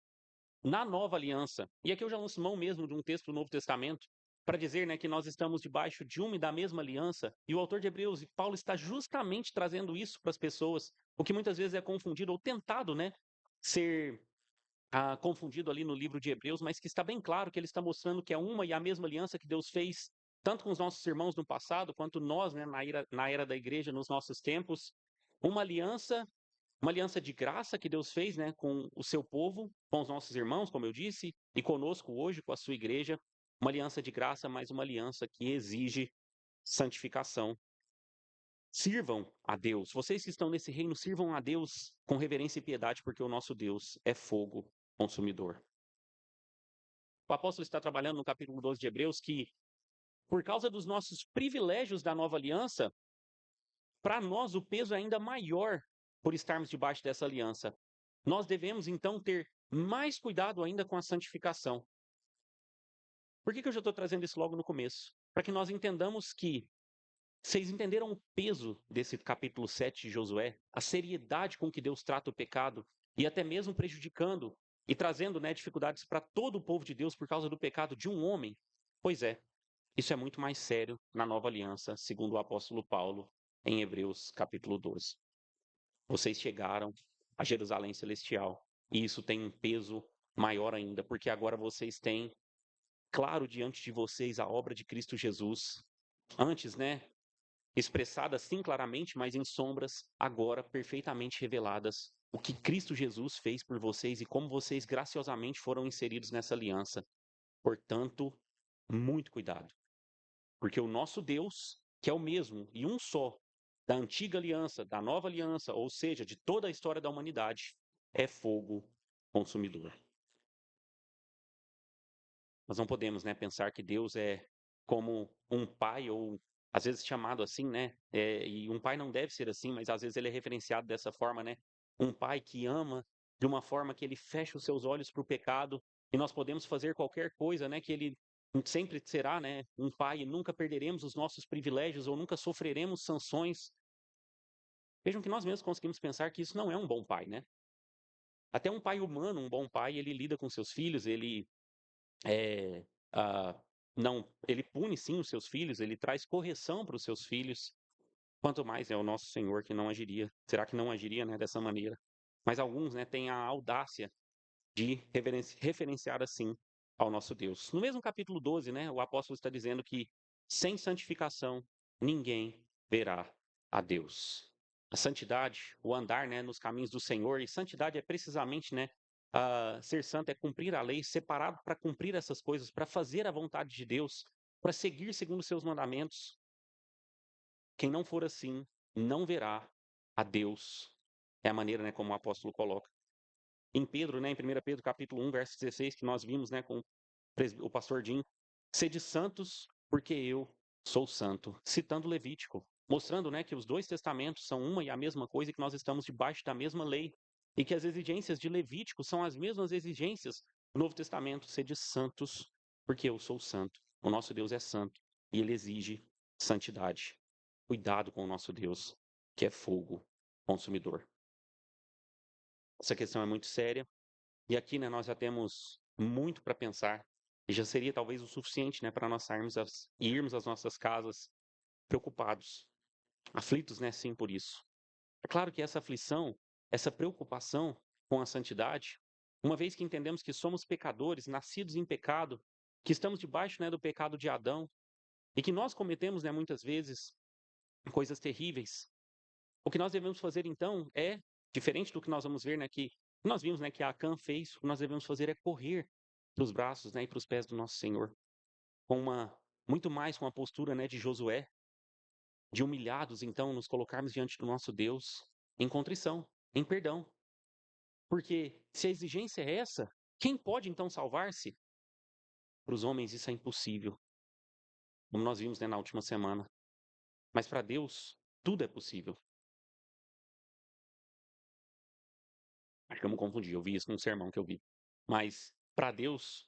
na nova aliança, e aqui eu já lanço mão mesmo de um texto do Novo Testamento, para dizer, né, que nós estamos debaixo de uma e da mesma aliança, e o autor de Hebreus e Paulo está justamente trazendo isso para as pessoas, o que muitas vezes é confundido ou tentado, né, ser confundido ali no livro de Hebreus, mas que está bem claro que ele está mostrando que é uma e a mesma aliança que Deus fez tanto com os nossos irmãos no passado, quanto nós, né, na era da igreja, nos nossos tempos, uma aliança de graça que Deus fez, né, com o seu povo, com os nossos irmãos, como eu disse, e conosco hoje, com a sua igreja. Uma aliança de graça, mas uma aliança que exige santificação. Sirvam a Deus. Vocês que estão nesse reino, sirvam a Deus com reverência e piedade, porque o nosso Deus é fogo consumidor. O apóstolo está trabalhando no capítulo 12 de Hebreus que, por causa dos nossos privilégios da nova aliança, para nós o peso é ainda maior por estarmos debaixo dessa aliança. Nós devemos, então, ter mais cuidado ainda com a santificação. Por que eu já estou trazendo isso logo no começo? Para que nós entendamos que vocês entenderam o peso desse capítulo 7 de Josué, a seriedade com que Deus trata o pecado e até mesmo prejudicando e trazendo, né, dificuldades para todo o povo de Deus por causa do pecado de um homem? Pois é, isso é muito mais sério na nova aliança, segundo o apóstolo Paulo, em Hebreus capítulo 12. Vocês chegaram a Jerusalém Celestial. E isso tem um peso maior ainda, porque agora vocês têm claro diante de vocês a obra de Cristo Jesus. Antes, né, expressada assim claramente, mas em sombras, agora perfeitamente reveladas. O que Cristo Jesus fez por vocês e como vocês graciosamente foram inseridos nessa aliança. Portanto, muito cuidado. Porque o nosso Deus, que é o mesmo e um só, da antiga aliança, da nova aliança, ou seja, de toda a história da humanidade, é fogo consumidor. Nós não podemos, né, pensar que Deus é como um pai, ou às vezes chamado assim, né? E um pai não deve ser assim, mas às vezes ele é referenciado dessa forma, né? Um pai que ama de uma forma que ele fecha os seus olhos para o pecado, e nós podemos fazer qualquer coisa, né? Que ele sempre será, né, um pai, e nunca perderemos os nossos privilégios ou nunca sofreremos sanções. Vejam que nós mesmos conseguimos pensar que isso não é um bom pai, né? Até um pai humano, um bom pai, ele lida com seus filhos, ele é, ah, não, ele pune sim os seus filhos, ele traz correção para os seus filhos, Quanto mais é o nosso Senhor que não agiria. Será que não agiria, né, dessa maneira? Mas alguns, né, têm a audácia de referenciar assim ao nosso Deus. No mesmo capítulo 12, né, o apóstolo está dizendo que sem santificação ninguém verá a Deus. A santidade, o andar, né, nos caminhos do Senhor, e santidade é precisamente, né, ser santo é cumprir a lei, separado para cumprir essas coisas, para fazer a vontade de Deus, para seguir segundo os seus mandamentos. Quem não for assim, não verá a Deus. É a maneira, né, como o apóstolo coloca. Em Pedro, né, em 1 Pedro capítulo 1, verso 16, que nós vimos, né, com o pastor Jim, sede santos, porque eu sou santo, citando Levítico, mostrando, né, que os dois testamentos são uma e a mesma coisa e que nós estamos debaixo da mesma lei e que as exigências de Levítico são as mesmas exigências do Novo Testamento, sede santos, porque eu sou santo. O nosso Deus é santo e ele exige santidade. Cuidado com o nosso Deus, que é fogo consumidor. Essa questão é muito séria e aqui, né, nós já temos muito para pensar e já seria talvez o suficiente, né, para nós irmos às nossas casas preocupados, aflitos, né, sim, por isso. É claro que essa aflição, essa preocupação com a santidade, uma vez que entendemos que somos pecadores, nascidos em pecado, que estamos debaixo, né, do pecado de Adão e que nós cometemos, né, muitas vezes coisas terríveis. O que nós devemos fazer então é diferente do que nós vamos ver, né, que nós vimos, né, que Acã fez. O que nós devemos fazer é correr para os braços, né, e para os pés do nosso Senhor, com uma muito mais com a postura, né, de Josué, de humilhados, então, nos colocarmos diante do nosso Deus em contrição, em perdão. Porque se a exigência é essa, quem pode então salvar-se? Para os homens isso é impossível, como nós vimos, né, na última semana. Mas para Deus tudo é possível. Acho que eu me confundi, eu vi isso num sermão que eu vi. Mas para Deus,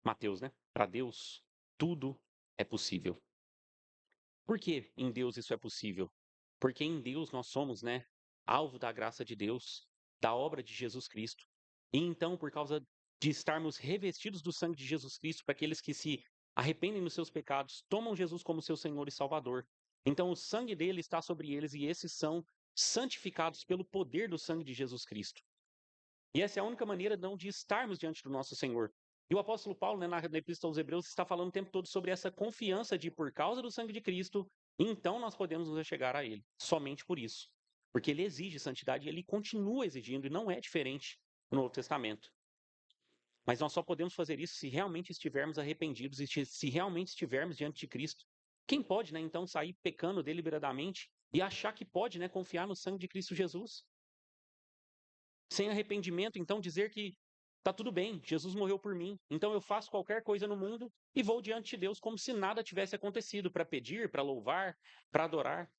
Mateus, né? Para Deus tudo é possível. Por que em Deus isso é possível? Porque em Deus nós somos, né, alvo da graça de Deus, da obra de Jesus Cristo. E então, por causa de estarmos revestidos do sangue de Jesus Cristo, para aqueles que se arrependem dos seus pecados, tomam Jesus como seu Senhor e Salvador. Então, o sangue dele está sobre eles e esses são santificados pelo poder do sangue de Jesus Cristo. E essa é a única maneira não de estarmos diante do nosso Senhor. E o apóstolo Paulo, né, na Epístola aos Hebreus, está falando o tempo todo sobre essa confiança de, por causa do sangue de Cristo, então nós podemos nos chegar a Ele. Somente por isso. Porque Ele exige santidade e Ele continua exigindo, e não é diferente no Novo Testamento. Mas nós só podemos fazer isso se realmente estivermos arrependidos e se realmente estivermos diante de Cristo. Quem pode, né, então, sair pecando deliberadamente e achar que pode, né, confiar no sangue de Cristo Jesus? Sem arrependimento, então dizer que tá tudo bem, Jesus morreu por mim, então eu faço qualquer coisa no mundo e vou diante de Deus como se nada tivesse acontecido, para pedir, para louvar, para adorar.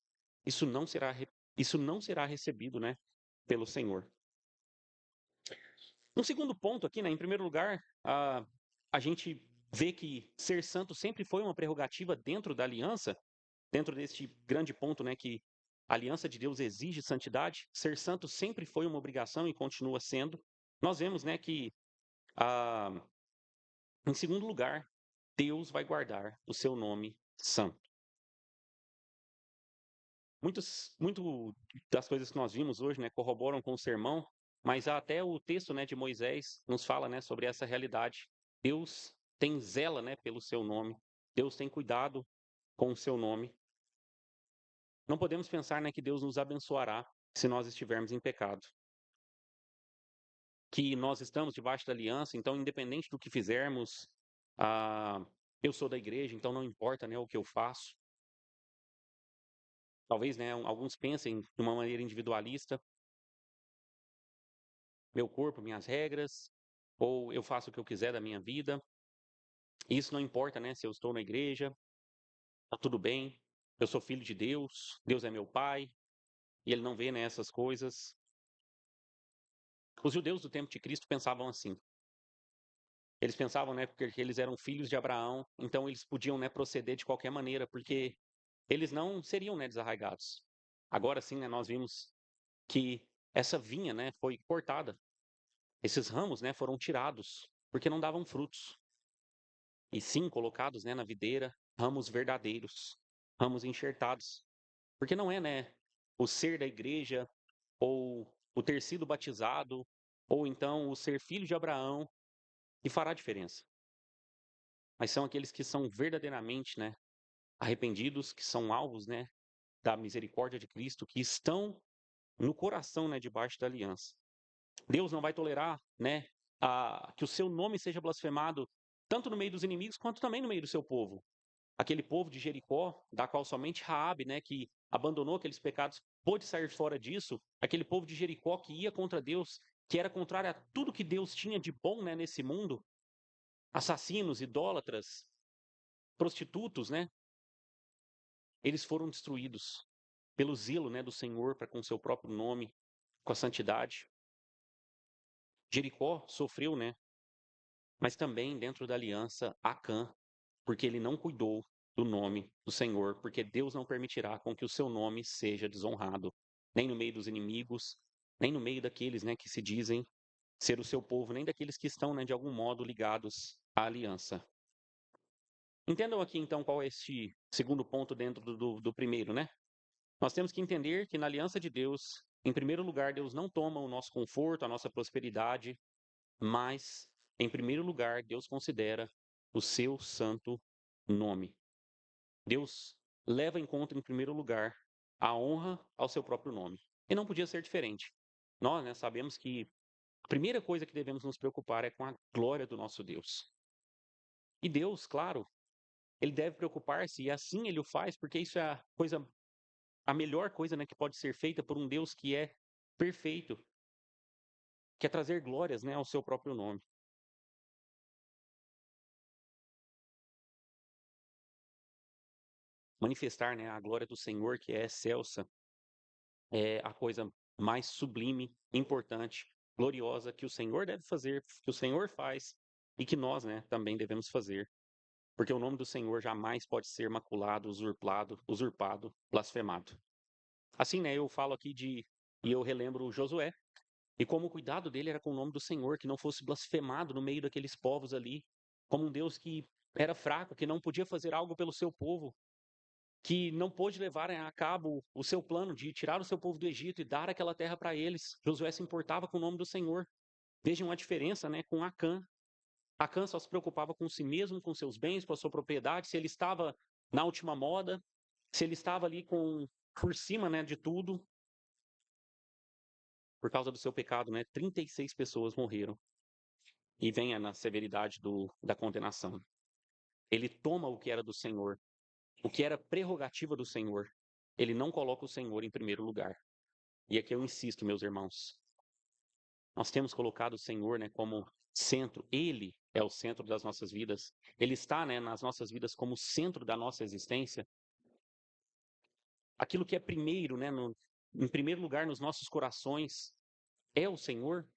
Isso não será isso não será recebido, né, pelo Senhor. Um segundo ponto aqui, né, em primeiro lugar, a gente vê que ser santo sempre foi uma prerrogativa dentro da aliança, dentro deste grande ponto, né, que a aliança de Deus exige santidade, ser santo sempre foi uma obrigação e continua sendo. Nós vemos, né, que, ah, em segundo lugar, Deus vai guardar o seu nome santo. Muito das coisas que nós vimos hoje, né, corroboram com o sermão, mas até o texto, né, de Moisés nos fala, né, sobre essa realidade. Deus tem zela, né, pelo seu nome. Deus tem cuidado com o seu nome. Não podemos pensar, né, que Deus nos abençoará se nós estivermos em pecado. Que nós estamos debaixo da aliança, então independente do que fizermos, ah, eu sou da igreja, então não importa, né, o que eu faço. Talvez, né, alguns pensem de uma maneira individualista, meu corpo, minhas regras, ou eu faço o que eu quiser da minha vida. Isso não importa, né, se eu estou na igreja, tá tudo bem. Eu sou filho de Deus, Deus é meu pai, e ele não vê, né, essas coisas. Os judeus do tempo de Cristo pensavam assim. Eles pensavam, né, porque eles eram filhos de Abraão, então eles podiam, né, proceder de qualquer maneira, porque eles não seriam, né, desarraigados. Agora sim, né, nós vimos que essa vinha, né, foi cortada. Esses ramos, né, foram tirados, porque não davam frutos. E sim colocados, né, na videira, ramos verdadeiros, ramos enxertados. Porque não é, né, o ser da igreja, ou o ter sido batizado, ou então o ser filho de Abraão, que fará diferença. Mas são aqueles que são verdadeiramente, né, arrependidos, que são alvos, né, da misericórdia de Cristo, que estão no coração, né, debaixo da aliança. Deus não vai tolerar, né, que o seu nome seja blasfemado tanto no meio dos inimigos quanto também no meio do seu povo. Aquele povo de Jericó, da qual somente Raabe, né, que abandonou aqueles pecados, pôde sair fora disso. Aquele povo de Jericó que ia contra Deus, que era contrário a tudo que Deus tinha de bom, né, nesse mundo. Assassinos, idólatras, prostitutos, né? Eles foram destruídos pelo zelo, né, do Senhor para com seu próprio nome, com a santidade. Jericó sofreu, né, mas também dentro da aliança Acã, porque ele não cuidou do nome do Senhor, porque Deus não permitirá com que o seu nome seja desonrado, nem no meio dos inimigos, nem no meio daqueles, né, que se dizem ser o seu povo, nem daqueles que estão, né, de algum modo ligados à aliança. Entendam aqui então qual é este segundo ponto dentro do primeiro, né? Nós temos que entender que na aliança de Deus, em primeiro lugar, Deus não toma o nosso conforto, a nossa prosperidade, mas, em primeiro lugar, Deus considera o seu santo nome. Deus leva em conta, em primeiro lugar, a honra ao seu próprio nome. E não podia ser diferente. Nós, né, sabemos que a primeira coisa que devemos nos preocupar é com a glória do nosso Deus. E Deus, claro, ele deve preocupar-se, e assim ele o faz, porque isso é a melhor coisa, né, que pode ser feita por um Deus que é perfeito, que é trazer glórias, né, ao seu próprio nome. Manifestar, né, a glória do Senhor, que é excelsa, é a coisa mais sublime, importante, gloriosa que o Senhor deve fazer, que o Senhor faz e que nós, né, também devemos fazer. Porque o nome do Senhor jamais pode ser maculado, usurpado, blasfemado. Assim, né, eu falo aqui e eu relembro Josué, e como o cuidado dele era com o nome do Senhor, que não fosse blasfemado no meio daqueles povos ali, como um Deus que era fraco, que não podia fazer algo pelo seu povo, que não pôde levar a cabo o seu plano de tirar o seu povo do Egito e dar aquela terra para eles. Josué se importava com o nome do Senhor. Vejam a diferença, né, com Acã. Acã só se preocupava com si mesmo, com seus bens, com a sua propriedade, se ele estava na última moda, se ele estava ali com por cima, né, de tudo. Por causa do seu pecado, né, 36 pessoas morreram. E venha na severidade da condenação. Ele toma o que era do Senhor, o que era prerrogativa do Senhor. Ele não coloca o Senhor em primeiro lugar. E aqui eu insisto, meus irmãos, nós temos colocado o Senhor, né, como centro. Ele é o centro das nossas vidas. Ele está, né, nas nossas vidas como centro da nossa existência. Aquilo que é primeiro, né, em primeiro lugar nos nossos corações é o Senhor.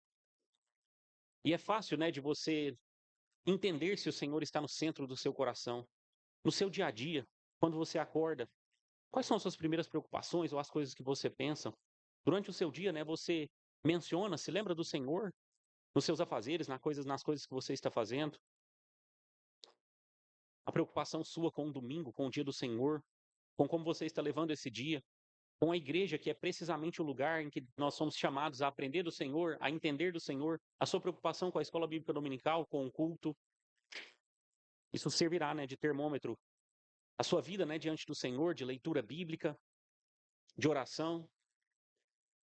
E é fácil, né, de você entender se o Senhor está no centro do seu coração, no seu dia a dia, quando você acorda. Quais são as suas primeiras preocupações ou as coisas que você pensa? Durante o seu dia, né, você menciona, se lembra do Senhor nos seus afazeres, nas coisas que você está fazendo? A preocupação sua com o domingo, com o dia do Senhor, com como você está levando esse dia, com a igreja, que é precisamente o lugar em que nós somos chamados a aprender do Senhor, a entender do Senhor, a sua preocupação com a escola bíblica dominical, com o culto. Isso servirá, né, de termômetro. A sua vida, né, diante do Senhor, de leitura bíblica, de oração.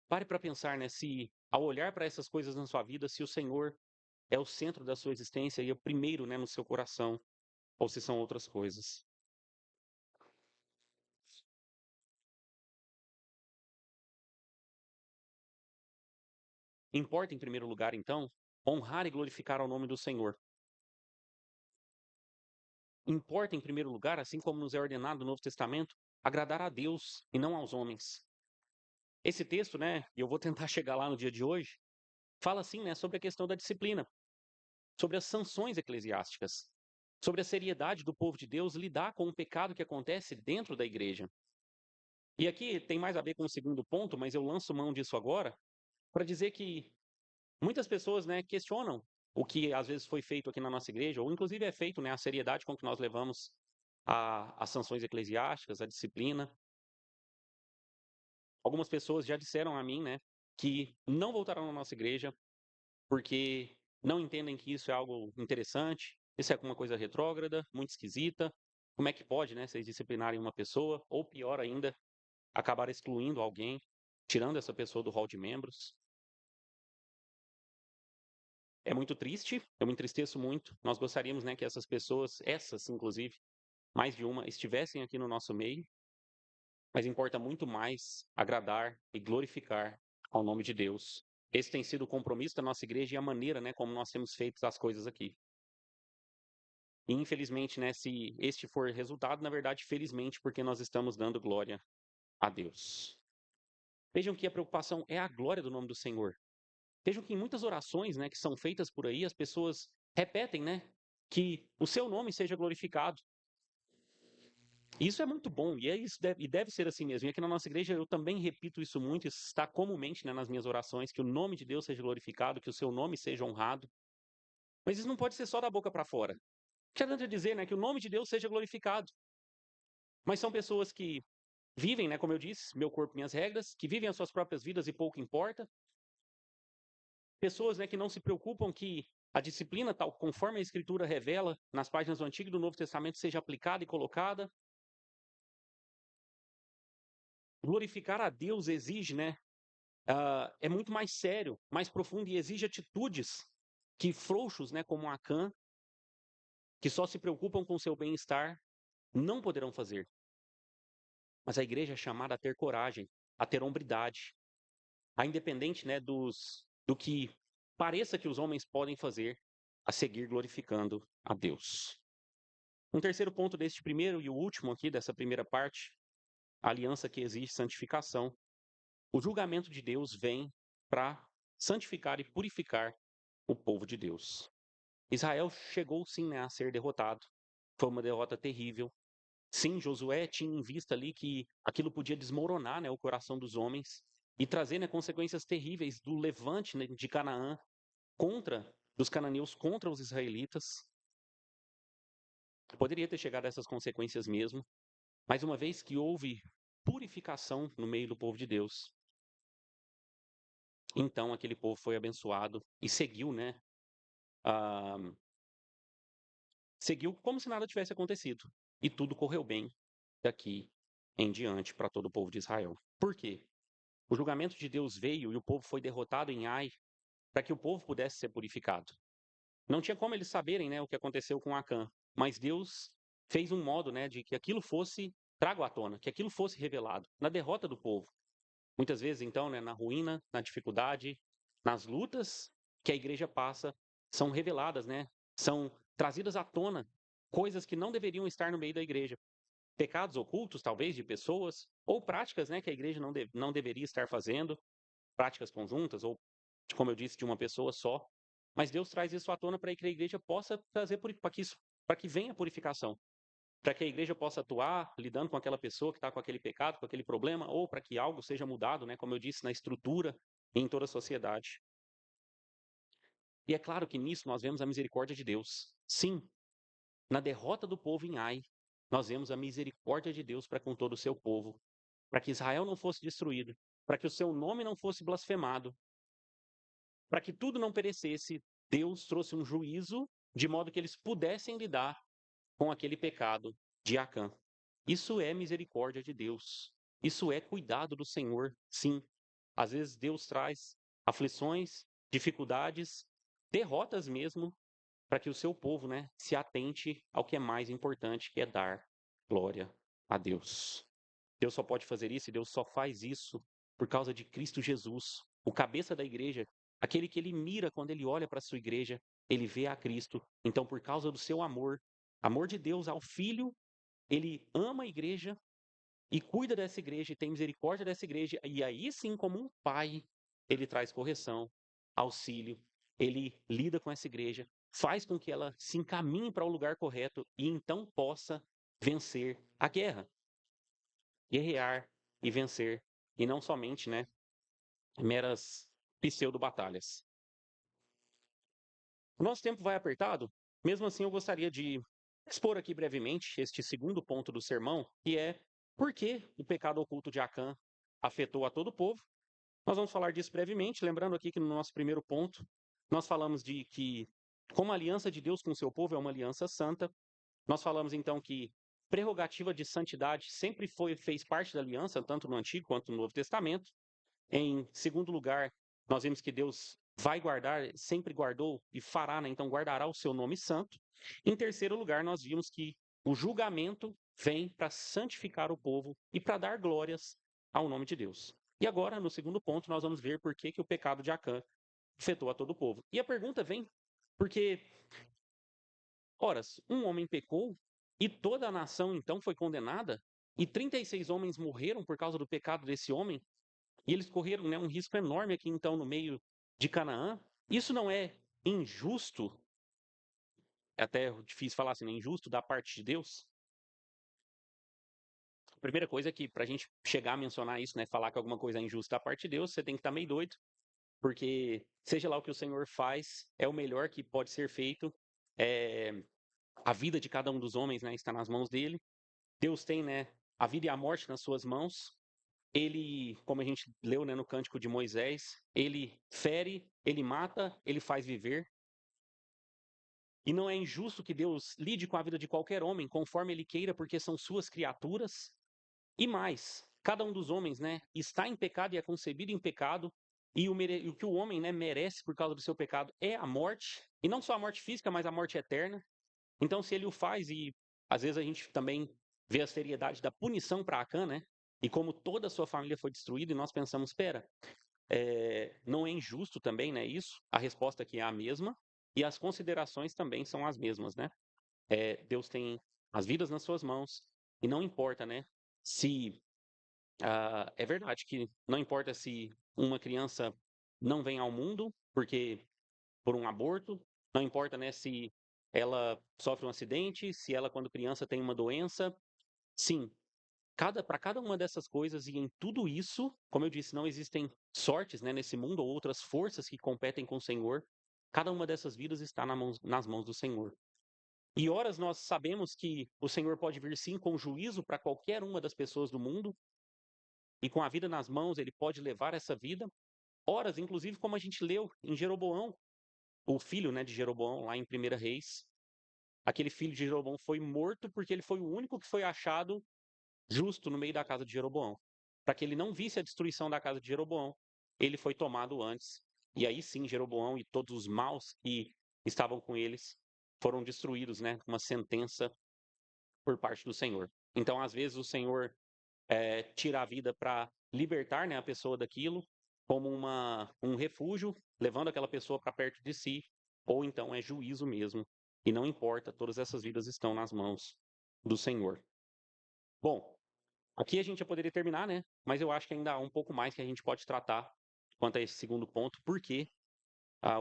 Pare para pensar, né, se ao olhar para essas coisas na sua vida, se o Senhor é o centro da sua existência e é o primeiro, né, no seu coração, ou se são outras coisas. Importa, em primeiro lugar, então, honrar e glorificar ao nome do Senhor. Importa, em primeiro lugar, assim como nos é ordenado no Novo Testamento, agradar a Deus e não aos homens. Esse texto, né, e eu vou tentar chegar lá no dia de hoje, fala assim, né, sobre a questão da disciplina, sobre as sanções eclesiásticas, sobre a seriedade do povo de Deus lidar com o pecado que acontece dentro da igreja. E aqui tem mais a ver com o segundo ponto, mas eu lanço mão disso agora, para dizer que muitas pessoas, né, questionam o que às vezes foi feito aqui na nossa igreja, ou inclusive é feito, né, a seriedade com que nós levamos as sanções eclesiásticas, a disciplina. Algumas pessoas já disseram a mim, né, que não voltarão na nossa igreja porque não entendem que isso é algo interessante, isso é alguma coisa retrógrada, muito esquisita. Como é que pode, né, vocês disciplinarem uma pessoa, ou pior ainda, acabar excluindo alguém, tirando essa pessoa do hall de membros? É muito triste, eu me entristeço muito. Nós gostaríamos, né, que essas pessoas, essas inclusive, mais de uma, estivessem aqui no nosso meio, mas importa muito mais agradar e glorificar ao nome de Deus. Esse tem sido o compromisso da nossa igreja e a maneira, né, como nós temos feito as coisas aqui. E infelizmente, né, se este for o resultado, na verdade, felizmente, porque nós estamos dando glória a Deus. Vejam que a preocupação é a glória do nome do Senhor. Vejam que em muitas orações, né, que são feitas por aí, as pessoas repetem, né, que o seu nome seja glorificado. Isso é muito bom e deve ser assim mesmo. E aqui na nossa igreja eu também repito isso muito, isso está comumente, né, nas minhas orações, que o nome de Deus seja glorificado, que o seu nome seja honrado. Mas isso não pode ser só da boca para fora. Que adianta dizer, né, que o nome de Deus seja glorificado. Mas são pessoas que vivem, né, como eu disse, meu corpo, minhas regras, que vivem as suas próprias vidas e pouco importa. Pessoas, né, que não se preocupam que a disciplina, tal conforme a Escritura revela nas páginas do Antigo e do Novo Testamento, seja aplicada e colocada. Glorificar a Deus exige, né, é muito mais sério, mais profundo e exige atitudes que frouxos, né, como Acã, que só se preocupam com seu bem-estar, não poderão fazer. Mas a igreja é chamada a ter coragem, a ter hombridade, a independente, né, do que pareça que os homens podem fazer, a seguir glorificando a Deus. Um terceiro ponto deste primeiro e o último aqui dessa primeira parte, a aliança que exige santificação. O julgamento de Deus vem para santificar e purificar o povo de Deus. Israel chegou sim, né, a ser derrotado. Foi uma derrota terrível. Sim, Josué tinha em vista ali que aquilo podia desmoronar, né, o coração dos homens e trazer, né, consequências terríveis do levante, né, de Canaã contra dos cananeus contra os israelitas. Poderia ter chegado a essas consequências mesmo, mas uma vez que houve purificação no meio do povo de Deus, então aquele povo foi abençoado e seguiu, né, ah, seguiu como se nada tivesse acontecido. E tudo correu bem daqui em diante para todo o povo de Israel. Por quê? O julgamento de Deus veio e o povo foi derrotado em Ai para que o povo pudesse ser purificado. Não tinha como eles saberem, né, o que aconteceu com Acã, mas Deus fez um modo, né, de que aquilo fosse trago à tona, que aquilo fosse revelado na derrota do povo. Muitas vezes, então, né, na ruína, na dificuldade, nas lutas que a igreja passa, são reveladas, né? São trazidas à tona coisas que não deveriam estar no meio da igreja. Pecados ocultos, talvez, de pessoas, ou práticas, né, que a igreja não deveria estar fazendo, práticas conjuntas, ou, como eu disse, de uma pessoa só. Mas Deus traz isso à tona para que a igreja possa trazer para que venha a purificação, para que a igreja possa atuar lidando com aquela pessoa que está com aquele pecado, com aquele problema, ou para que algo seja mudado, né, como eu disse, na estrutura e em toda a sociedade. E é claro que nisso nós vemos a misericórdia de Deus. Sim, na derrota do povo em Ai, nós vemos a misericórdia de Deus para com todo o seu povo, para que Israel não fosse destruído, para que o seu nome não fosse blasfemado, para que tudo não perecesse. Deus trouxe um juízo de modo que eles pudessem lidar com aquele pecado de Acã. Isso é misericórdia de Deus. Isso é cuidado do Senhor, sim. Às vezes Deus traz aflições, dificuldades, derrotas mesmo, para que o seu povo, né, se atente ao que é mais importante, que é dar glória a Deus. Deus só pode fazer isso e Deus só faz isso por causa de Cristo Jesus, o cabeça da igreja, aquele que ele mira quando ele olha para a sua igreja, ele vê a Cristo. Então, por causa do seu amor, amor de Deus ao Filho, ele ama a igreja e cuida dessa igreja e tem misericórdia dessa igreja. E aí sim, como um pai, ele traz correção, auxílio, ele lida com essa igreja, faz com que ela se encaminhe para o lugar correto e então possa vencer a guerra, guerrear e vencer, e não somente, né, meras pseudo-batalhas. O nosso tempo vai apertado, mesmo assim eu gostaria de expor aqui brevemente este segundo ponto do sermão, que é por que o pecado oculto de Acã afetou a todo o povo. Nós vamos falar disso brevemente, lembrando aqui que no nosso primeiro ponto, nós falamos de que, como a aliança de Deus com o seu povo é uma aliança santa, nós falamos então que prerrogativa de santidade sempre fez parte da aliança, tanto no Antigo quanto no Novo Testamento. Em segundo lugar, nós vimos que Deus vai guardar, sempre guardou e fará, né? Então guardará o seu nome santo. Em terceiro lugar, nós vimos que o julgamento vem para santificar o povo e para dar glórias ao nome de Deus. E agora, no segundo ponto, nós vamos ver por que o pecado de Acã afetou a todo o povo. E a pergunta vem porque, ora, um homem pecou e toda a nação então foi condenada, e 36 homens morreram por causa do pecado desse homem, e eles correram, né, um risco enorme aqui então no meio de Canaã. Isso não é injusto? É até difícil falar assim, né, injusto da parte de Deus? A primeira coisa é que, para a gente chegar a mencionar isso, né, falar que alguma coisa é injusta da parte de Deus, você tem que estar meio doido, porque seja lá o que o Senhor faz, é o melhor que pode ser feito. É, a vida de cada um dos homens, né, está nas mãos dele. Deus tem, né, a vida e a morte nas suas mãos. Ele, como a gente leu, né, no Cântico de Moisés, ele fere, ele mata, ele faz viver. E não é injusto que Deus lide com a vida de qualquer homem conforme ele queira, porque são suas criaturas. E mais, cada um dos homens, né, está em pecado e é concebido em pecado, e o que o homem, né, merece por causa do seu pecado é a morte, e não só a morte física, mas a morte eterna. Então, se ele o faz, e às vezes a gente também vê a seriedade da punição para Acã, né, e como toda a sua família foi destruída, e nós pensamos, espera, não é injusto também, né, isso? A resposta aqui é a mesma, e as considerações também são as mesmas, né? Deus tem as vidas nas suas mãos, e não importa, né, se é verdade que não importa se uma criança não vem ao mundo porque por um aborto, não importa, né, se ela sofre um acidente, se ela quando criança tem uma doença. Sim, para cada uma dessas coisas e em tudo isso, como eu disse, não existem sortes, né, nesse mundo ou outras forças que competem com o Senhor. Cada uma dessas vidas está nas mãos do Senhor. E horas nós sabemos que o Senhor pode vir sim com juízo para qualquer uma das pessoas do mundo, e com a vida nas mãos, ele pode levar essa vida. Horas, inclusive, como a gente leu em Jeroboão, o filho, né, de Jeroboão, lá em 1 Reis, aquele filho de Jeroboão foi morto porque ele foi o único que foi achado justo no meio da casa de Jeroboão. Para que ele não visse a destruição da casa de Jeroboão, ele foi tomado antes. E aí sim, Jeroboão e todos os maus que estavam com eles foram destruídos, né? Uma sentença por parte do Senhor. Então, às vezes, o Senhor tira a vida para libertar, né, a pessoa daquilo, como um refúgio, levando aquela pessoa para perto de si, ou então é juízo mesmo. E não importa, todas essas vidas estão nas mãos do Senhor. Bom, aqui a gente já poderia terminar, né? Mas eu acho que ainda há um pouco mais que a gente pode tratar quanto a esse segundo ponto, porque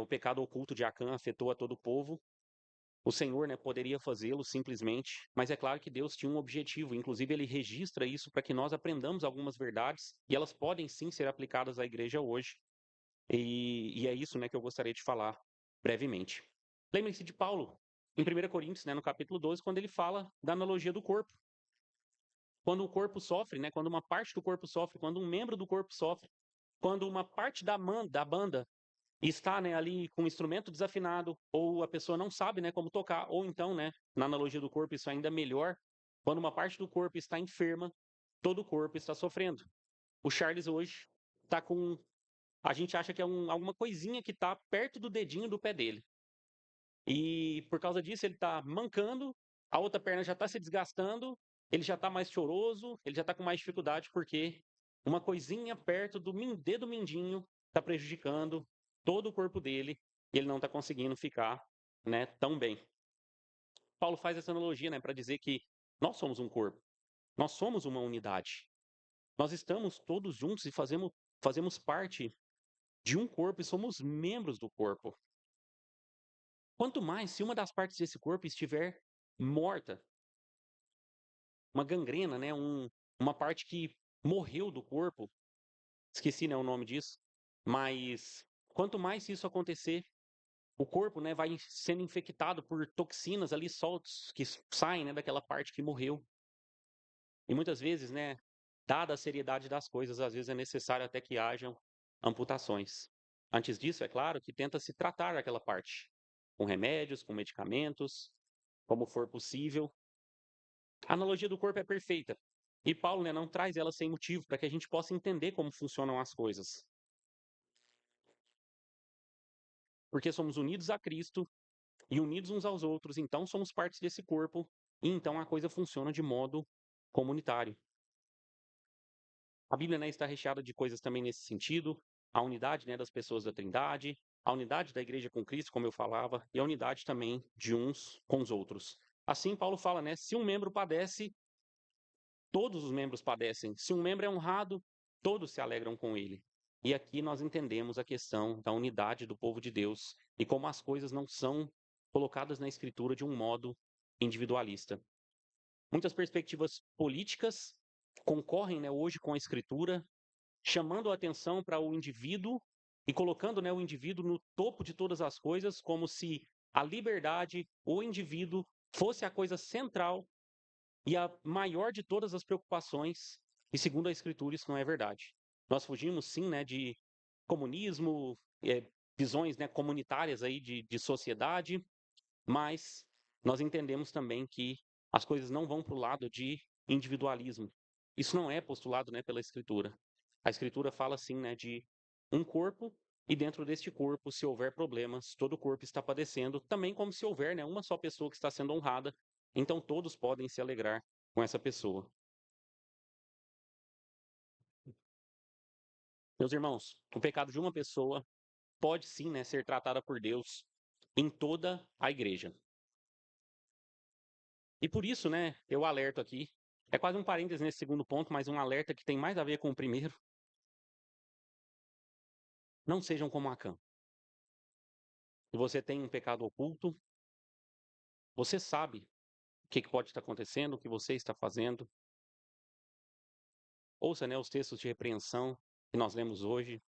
o pecado oculto de Acã afetou a todo o povo. O Senhor, né, poderia fazê-lo simplesmente, mas é claro que Deus tinha um objetivo, inclusive ele registra isso para que nós aprendamos algumas verdades, e elas podem sim ser aplicadas à igreja hoje. E é isso, né, que eu gostaria de falar brevemente. Lembre-se de Paulo, em 1 Coríntios, né, no capítulo 12, quando ele fala da analogia do corpo. Quando o corpo sofre, né, quando uma parte do corpo sofre, quando um membro do corpo sofre, quando uma parte da banda está, né, ali com o instrumento desafinado, ou a pessoa não sabe, né, como tocar, ou então, né, na analogia do corpo, isso é ainda melhor, quando uma parte do corpo está enferma, todo o corpo está sofrendo. O Charles hoje está com. A gente acha que é alguma coisinha que está perto do dedinho do pé dele. E por causa disso, ele está mancando, a outra perna já está se desgastando, ele já está mais choroso, ele já está com mais dificuldade, porque uma coisinha perto do dedo mindinho está prejudicando todo o corpo dele e ele não está conseguindo ficar, né, tão bem. Paulo faz essa analogia, né, para dizer que nós somos um corpo, nós somos uma unidade. Nós estamos todos juntos e fazemos parte de um corpo e somos membros do corpo. Quanto mais se uma das partes desse corpo estiver morta, uma gangrena, né, uma parte que morreu do corpo, esqueci, né, o nome disso, mas quanto mais se isso acontecer, o corpo, né, vai sendo infectado por toxinas ali soltos que saem, né, daquela parte que morreu. E muitas vezes, né, dada a seriedade das coisas, às vezes é necessário até que hajam amputações. Antes disso, é claro que tenta se tratar aquela parte, com remédios, com medicamentos, como for possível. A analogia do corpo é perfeita. E Paulo, né, não traz ela sem motivo, para que a gente possa entender como funcionam as coisas. Porque somos unidos a Cristo e unidos uns aos outros, então somos partes desse corpo, e então a coisa funciona de modo comunitário. A Bíblia, né, está recheada de coisas também nesse sentido, a unidade, né, das pessoas da Trindade, a unidade da igreja com Cristo, como eu falava, e a unidade também de uns com os outros. Assim, Paulo fala, né, se um membro padece, todos os membros padecem. Se um membro é honrado, todos se alegram com ele. E aqui nós entendemos a questão da unidade do povo de Deus e como as coisas não são colocadas na Escritura de um modo individualista. Muitas perspectivas políticas concorrem, né, hoje com a Escritura, chamando a atenção para o indivíduo e colocando, né, o indivíduo no topo de todas as coisas, como se a liberdade, o indivíduo, fosse a coisa central e a maior de todas as preocupações, e segundo a Escritura isso não é verdade. Nós fugimos sim, né, de comunismo, visões, né, comunitárias aí de sociedade, mas nós entendemos também que as coisas não vão para o lado de individualismo. Isso não é postulado, né, pela Escritura. A Escritura fala assim, né, de um corpo e dentro deste corpo, se houver problemas, todo o corpo está padecendo, também como se houver, né, uma só pessoa que está sendo honrada, então todos podem se alegrar com essa pessoa. Meus irmãos, o pecado de uma pessoa pode sim, né, ser tratada por Deus em toda a igreja. E por isso, né, eu alerto aqui, é quase um parênteses nesse segundo ponto, mas um alerta que tem mais a ver com o primeiro. Não sejam como Acã. Se você tem um pecado oculto, você sabe o que pode estar acontecendo, o que você está fazendo. Ouça, né, os textos de repreensão que nós lemos hoje.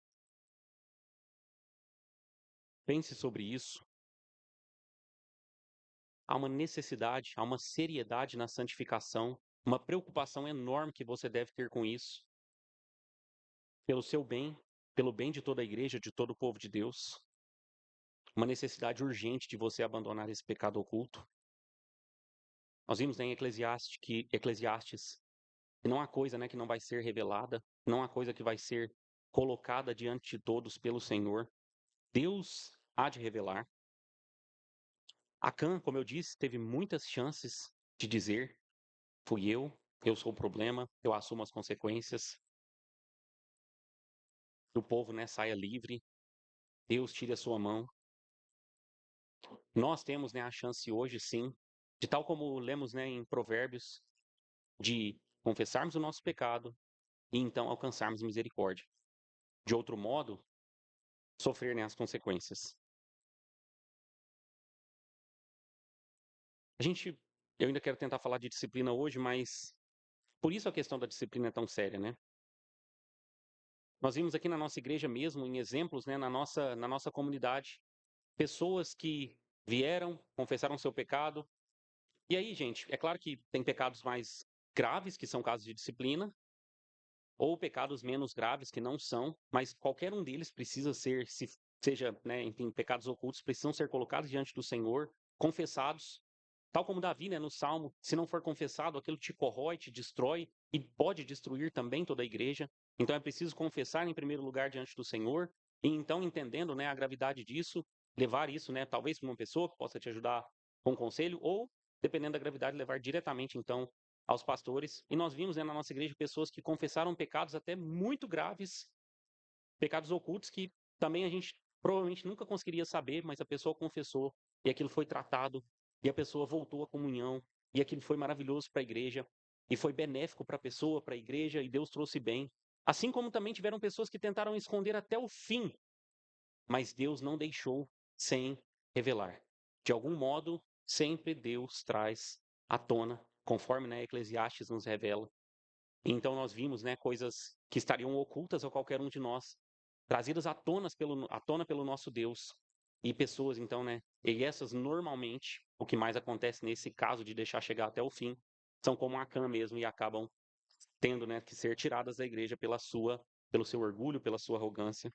Pense sobre isso. Há uma necessidade, há uma seriedade na santificação, uma preocupação enorme que você deve ter com isso, pelo seu bem, pelo bem de toda a igreja, de todo o povo de Deus. Uma necessidade urgente de você abandonar esse pecado oculto. Nós vimos, né, em Eclesiastes que não há coisa, né, que não vai ser revelada, não há coisa que vai ser colocada diante de todos pelo Senhor. Deus há de revelar. Acã, como eu disse, teve muitas chances de dizer: fui eu sou o problema, eu assumo as consequências. Que o povo, né, saia livre, Deus tire a sua mão. Nós temos, né, a chance hoje, sim, de tal como lemos, né, em Provérbios, de confessarmos o nosso pecado e então alcançarmos misericórdia. De outro modo, sofrer, né, as consequências. A gente, eu ainda quero tentar falar de disciplina hoje, mas por isso a questão da disciplina é tão séria, né? Nós vimos aqui na nossa igreja mesmo, em exemplos, né, na nossa comunidade, pessoas que vieram, confessaram seu pecado. E aí, gente, é claro que tem pecados mais graves, que são casos de disciplina, ou pecados menos graves, que não são, mas qualquer um deles precisa ser, se seja, né, enfim, pecados ocultos, precisam ser colocados diante do Senhor, confessados. Tal como Davi, né, no Salmo, se não for confessado, aquilo te corrói, te destrói e pode destruir também toda a igreja. Então é preciso confessar em primeiro lugar diante do Senhor e então entendendo, né, a gravidade disso, levar isso, né, talvez para uma pessoa que possa te ajudar com conselho ou, dependendo da gravidade, levar diretamente então aos pastores. E nós vimos, né, na nossa igreja pessoas que confessaram pecados até muito graves, pecados ocultos que também a gente provavelmente nunca conseguiria saber, mas a pessoa confessou e aquilo foi tratado e a pessoa voltou à comunhão e aquilo foi maravilhoso para a igreja e foi benéfico para a pessoa, para a igreja e Deus trouxe bem. Assim como também tiveram pessoas que tentaram esconder até o fim, mas Deus não deixou sem revelar. De algum modo, sempre Deus traz à tona, conforme, né, Eclesiastes nos revela. Então nós vimos, né, coisas que estariam ocultas a qualquer um de nós, trazidas à tona pelo nosso Deus. E pessoas, então, né, e essas normalmente, o que mais acontece nesse caso de deixar chegar até o fim, são como Acã mesmo e acabam tendo, né, que ser tiradas da igreja pelo seu orgulho, pela sua arrogância.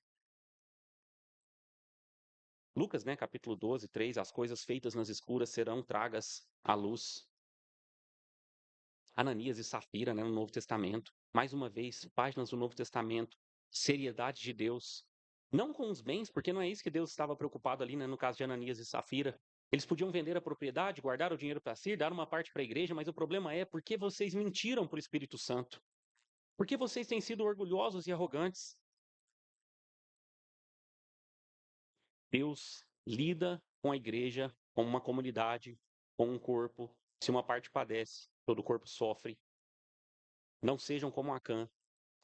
Lucas, né, capítulo 12, 3, as coisas feitas nas escuras serão tragas à luz. Ananias e Safira, né, no Novo Testamento. Mais uma vez, páginas do Novo Testamento, seriedade de Deus. Não com os bens, porque não é isso que Deus estava preocupado ali, né, no caso de Ananias e Safira. Eles podiam vender a propriedade, guardar o dinheiro para si, dar uma parte para a igreja, mas o problema é porque vocês mentiram para o Espírito Santo. Porque vocês têm sido orgulhosos e arrogantes. Deus lida com a igreja como uma comunidade, com um corpo. Se uma parte padece, todo o corpo sofre. Não sejam como Acã.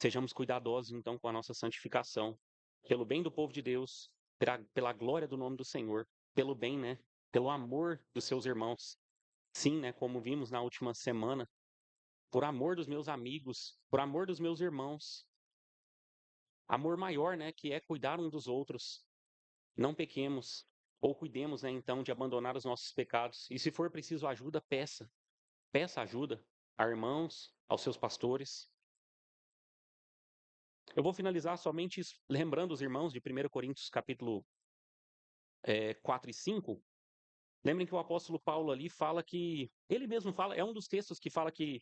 Sejamos cuidadosos, então, com a nossa santificação. Pelo bem do povo de Deus, pela glória do nome do Senhor, pelo bem, né? Pelo amor dos seus irmãos. Sim, né? Como vimos na última semana, por amor dos meus amigos, por amor dos meus irmãos. Amor maior, né? Que é cuidar um dos outros. Não pequemos, ou cuidemos, né? Então, de abandonar os nossos pecados. E se for preciso ajuda, peça. Peça ajuda a irmãos, aos seus pastores. Eu vou finalizar somente lembrando os irmãos de 1 Coríntios capítulo 4 e 5. Lembrem que o apóstolo Paulo ali fala que, ele mesmo fala, é um dos textos que fala que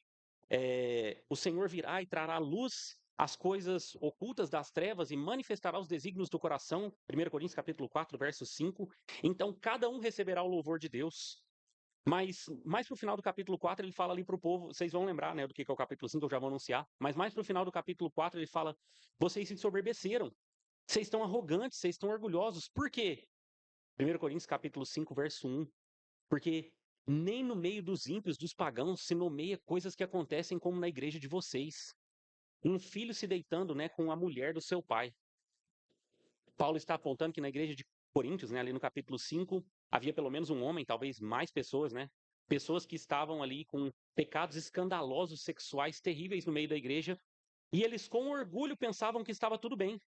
o Senhor virá e trará luz às coisas ocultas das trevas e manifestará os desígnios do coração. 1 Coríntios capítulo 4, verso 5. Então cada um receberá o louvor de Deus. Mas mais pro final do capítulo 4, ele fala ali pro povo, vocês vão lembrar, né, do que é o capítulo 5, eu já vou anunciar, mas mais pro final do capítulo 4, ele fala, vocês se ensoberbeceram, vocês estão arrogantes, vocês estão orgulhosos. Por quê? 1 Coríntios capítulo 5, verso 1. Porque nem no meio dos ímpios, dos pagãos, se nomeia coisas que acontecem como na igreja de vocês. Um filho se deitando, né, com a mulher do seu pai. Paulo está apontando que na igreja de Coríntios, né, ali no capítulo 5, havia pelo menos um homem, talvez mais pessoas, né? Pessoas que estavam ali com pecados escandalosos sexuais terríveis no meio da igreja, e eles com orgulho pensavam que estava tudo bem.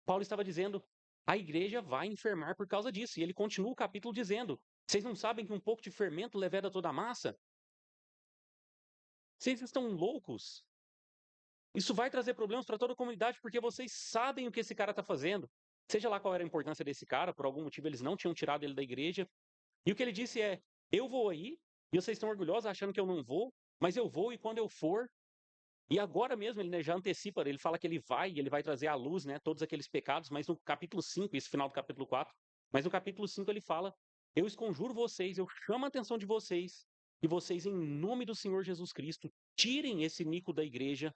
Paulo estava dizendo: a igreja vai enfermar por causa disso. E ele continua o capítulo dizendo: vocês não sabem que um pouco de fermento leveda toda a massa? Vocês estão loucos? Isso vai trazer problemas para toda a comunidade porque vocês sabem o que esse cara está fazendo. Seja lá qual era a importância desse cara, por algum motivo eles não tinham tirado ele da igreja. E o que ele disse é: eu vou aí, e vocês estão orgulhosos achando que eu não vou, mas eu vou e quando eu for. E agora mesmo ele, né, já antecipa, ele fala que ele vai trazer à luz, né, todos aqueles pecados, mas no capítulo 5, isso final do capítulo 4, mas no capítulo 5 ele fala: eu esconjuro vocês, eu chamo a atenção de vocês, e vocês, em nome do Senhor Jesus Cristo, tirem esse Nico da igreja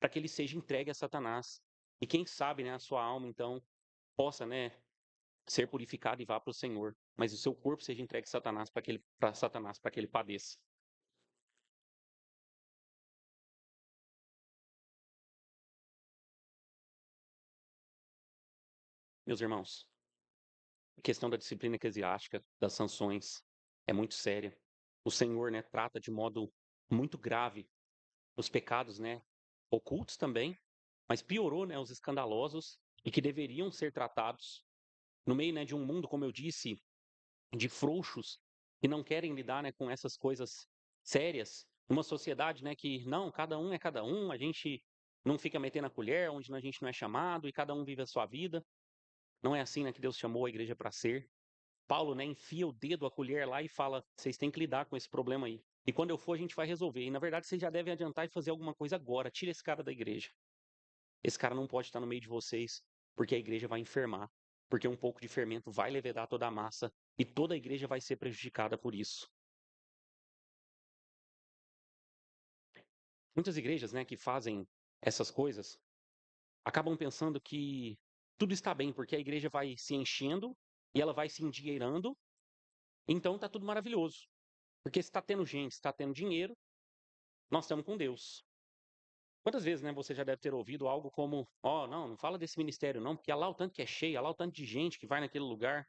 para que ele seja entregue a Satanás. E quem sabe, né, a sua alma, então, possa, né, ser purificada e vá para o Senhor, mas o seu corpo seja entregue a Satanás para que ele padeça. Meus irmãos, a questão da disciplina eclesiástica, das sanções, é muito séria. O Senhor, né, trata de modo muito grave os pecados, né, ocultos também, mas piorou, né, os escandalosos e que deveriam ser tratados no meio, né, de um mundo, como eu disse, de frouxos que não querem lidar, né, com essas coisas sérias. Uma sociedade, né, que não, cada um é cada um, a gente não fica metendo a colher onde a gente não é chamado e cada um vive a sua vida. Não é assim, né, que Deus chamou a igreja para ser. Paulo, né, enfia o dedo, a colher lá e fala: vocês têm que lidar com esse problema aí. E quando eu for, a gente vai resolver. E na verdade, vocês já devem adiantar e fazer alguma coisa agora. Tira esse cara da igreja. Esse cara não pode estar no meio de vocês, porque a igreja vai enfermar. Porque um pouco de fermento vai levedar toda a massa e toda a igreja vai ser prejudicada por isso. Muitas igrejas, né, que fazem essas coisas acabam pensando que tudo está bem, porque a igreja vai se enchendo e ela vai se endinheirando, então está tudo maravilhoso. Porque se está tendo gente, se está tendo dinheiro, nós estamos com Deus. Quantas vezes, né, você já deve ter ouvido algo como: ó, não, não fala desse ministério não, porque olha lá o tanto que é cheio, olha lá o tanto de gente que vai naquele lugar.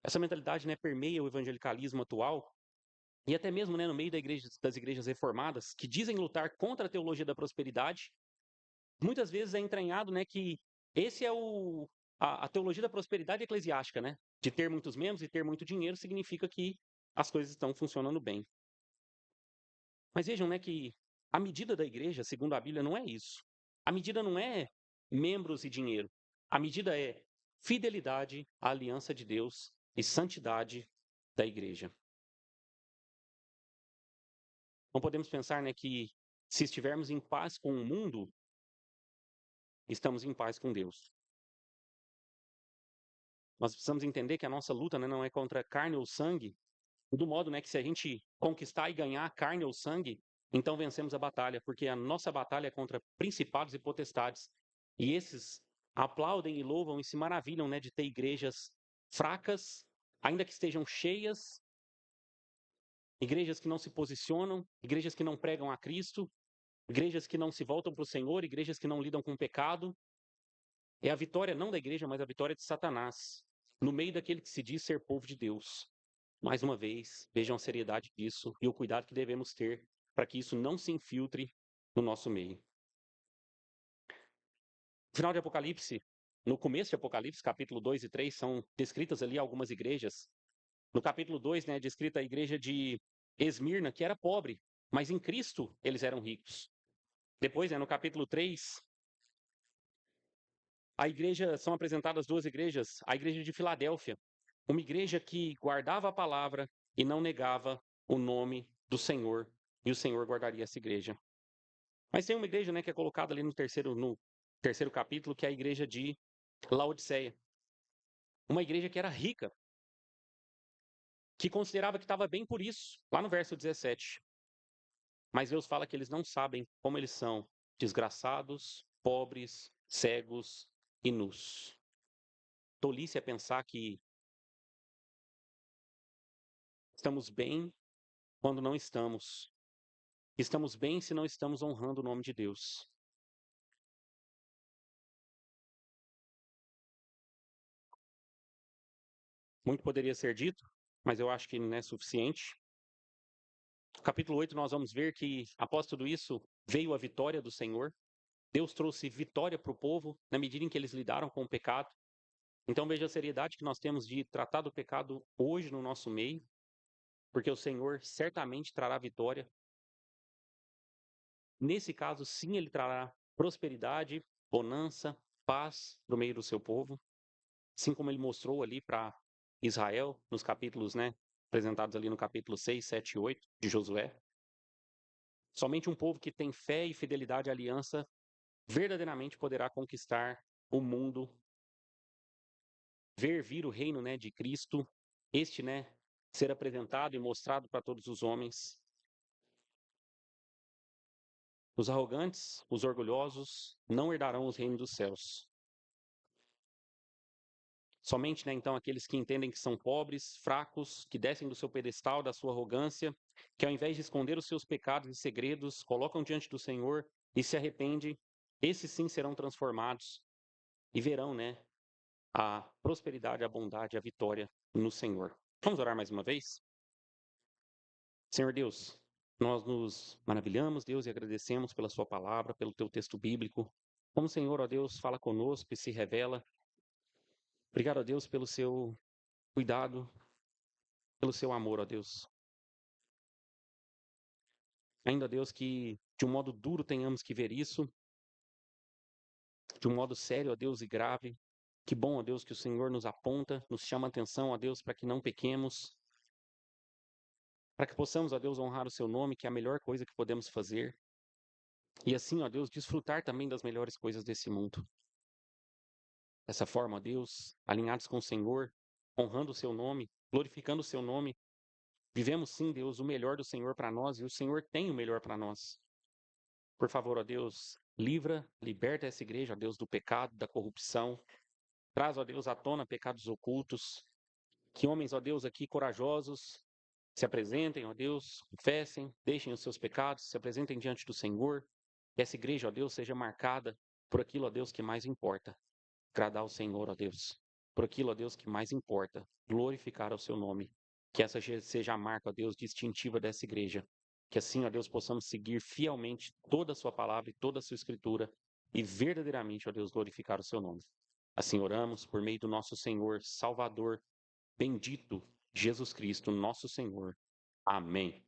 Essa mentalidade, né, permeia o evangelicalismo atual e até mesmo, né, no meio das igrejas reformadas, que dizem lutar contra a teologia da prosperidade. Muitas vezes é entranhado, né, que esse é a teologia da prosperidade eclesiástica, né? De ter muitos membros e ter muito dinheiro significa que as coisas estão funcionando bem. Mas vejam, né, que a medida da igreja, segundo a Bíblia, não é isso. A medida não é membros e dinheiro. A medida é fidelidade à aliança de Deus e santidade da igreja. Não podemos pensar, né, que se estivermos em paz com o mundo, estamos em paz com Deus. Nós precisamos entender que a nossa luta, né, não é contra carne ou sangue, do modo, né, que se a gente conquistar e ganhar carne ou sangue, então vencemos a batalha, porque a nossa batalha é contra principados e potestades. E esses aplaudem e louvam e se maravilham, né, de ter igrejas fracas, ainda que estejam cheias, igrejas que não se posicionam, igrejas que não pregam a Cristo, igrejas que não se voltam para o Senhor, igrejas que não lidam com o pecado. É a vitória não da igreja, mas a vitória de Satanás, no meio daquele que se diz ser povo de Deus. Mais uma vez, vejam a seriedade disso e o cuidado que devemos ter para que isso não se infiltre no nosso meio. No final de Apocalipse, no começo de Apocalipse, capítulo 2 e 3, são descritas ali algumas igrejas. No capítulo 2, né, é descrita a igreja de Esmirna, que era pobre, mas em Cristo eles eram ricos. Depois, né, no capítulo 3, são apresentadas duas igrejas, a igreja de Filadélfia, uma igreja que guardava a palavra e não negava o nome do Senhor, e o Senhor guardaria essa igreja. Mas tem uma igreja, né, que é colocada ali no terceiro capítulo, que é a igreja de Laodiceia. Uma igreja que era rica, que considerava que estava bem por isso, lá no verso 17. Mas Deus fala que eles não sabem como eles são desgraçados, pobres, cegos e nus. Tolice é pensar que estamos bem quando não estamos. Estamos bem se não estamos honrando o nome de Deus. Muito poderia ser dito, mas eu acho que não é suficiente. No capítulo 8, nós vamos ver que, após tudo isso, veio a vitória do Senhor. Deus trouxe vitória para o povo na medida em que eles lidaram com o pecado. Então veja a seriedade que nós temos de tratar do pecado hoje no nosso meio, porque o Senhor certamente trará vitória. Nesse caso, sim, ele trará prosperidade, bonança, paz no meio do seu povo, assim como ele mostrou ali para Israel nos capítulos, né, apresentados ali no capítulo 6, 7 e 8 de Josué. Somente um povo que tem fé e fidelidade à aliança verdadeiramente poderá conquistar o mundo, ver vir o reino, né, de Cristo, né, ser apresentado e mostrado para todos os homens. Os arrogantes, os orgulhosos, não herdarão os reinos dos céus. Somente, né, então, aqueles que entendem que são pobres, fracos, que descem do seu pedestal, da sua arrogância, que ao invés de esconder os seus pecados e segredos, colocam diante do Senhor e se arrependem, esses sim serão transformados e verão, né, a prosperidade, a bondade, a vitória no Senhor. Vamos orar mais uma vez? Senhor Deus, nós nos maravilhamos, Deus, e agradecemos pela sua palavra, pelo teu texto bíblico. Como o Senhor, ó Deus, fala conosco e se revela. Obrigado, ó Deus, pelo seu cuidado, pelo seu amor, ó Deus. Ainda, Deus, que de um modo duro tenhamos que ver isso, de um modo sério, ó Deus, e grave. Que bom, ó Deus, que o Senhor nos aponta, nos chama a atenção, ó Deus, para que não pequemos, para que possamos, ó Deus, honrar o seu nome, que é a melhor coisa que podemos fazer. E assim, ó Deus, desfrutar também das melhores coisas desse mundo. Dessa forma, ó Deus, alinhados com o Senhor, honrando o seu nome, glorificando o seu nome, vivemos sim, Deus, o melhor do Senhor para nós e o Senhor tem o melhor para nós. Por favor, ó Deus, liberta essa igreja, ó Deus, do pecado, da corrupção. Traz, ó Deus, à tona pecados ocultos. Que homens, ó Deus, aqui corajosos se apresentem, ó Deus, confessem, deixem os seus pecados, se apresentem diante do Senhor. Que essa igreja, ó Deus, seja marcada por aquilo, ó Deus, que mais importa. Agradar ao Senhor, ó Deus. Por aquilo, ó Deus, que mais importa. Glorificar o seu nome. Que essa seja a marca, ó Deus, distintiva dessa igreja. Que assim, ó Deus, possamos seguir fielmente toda a sua palavra e toda a sua escritura e verdadeiramente, ó Deus, glorificar o seu nome. Assim oramos por meio do nosso Senhor, Salvador, bendito Jesus Cristo, nosso Senhor. Amém.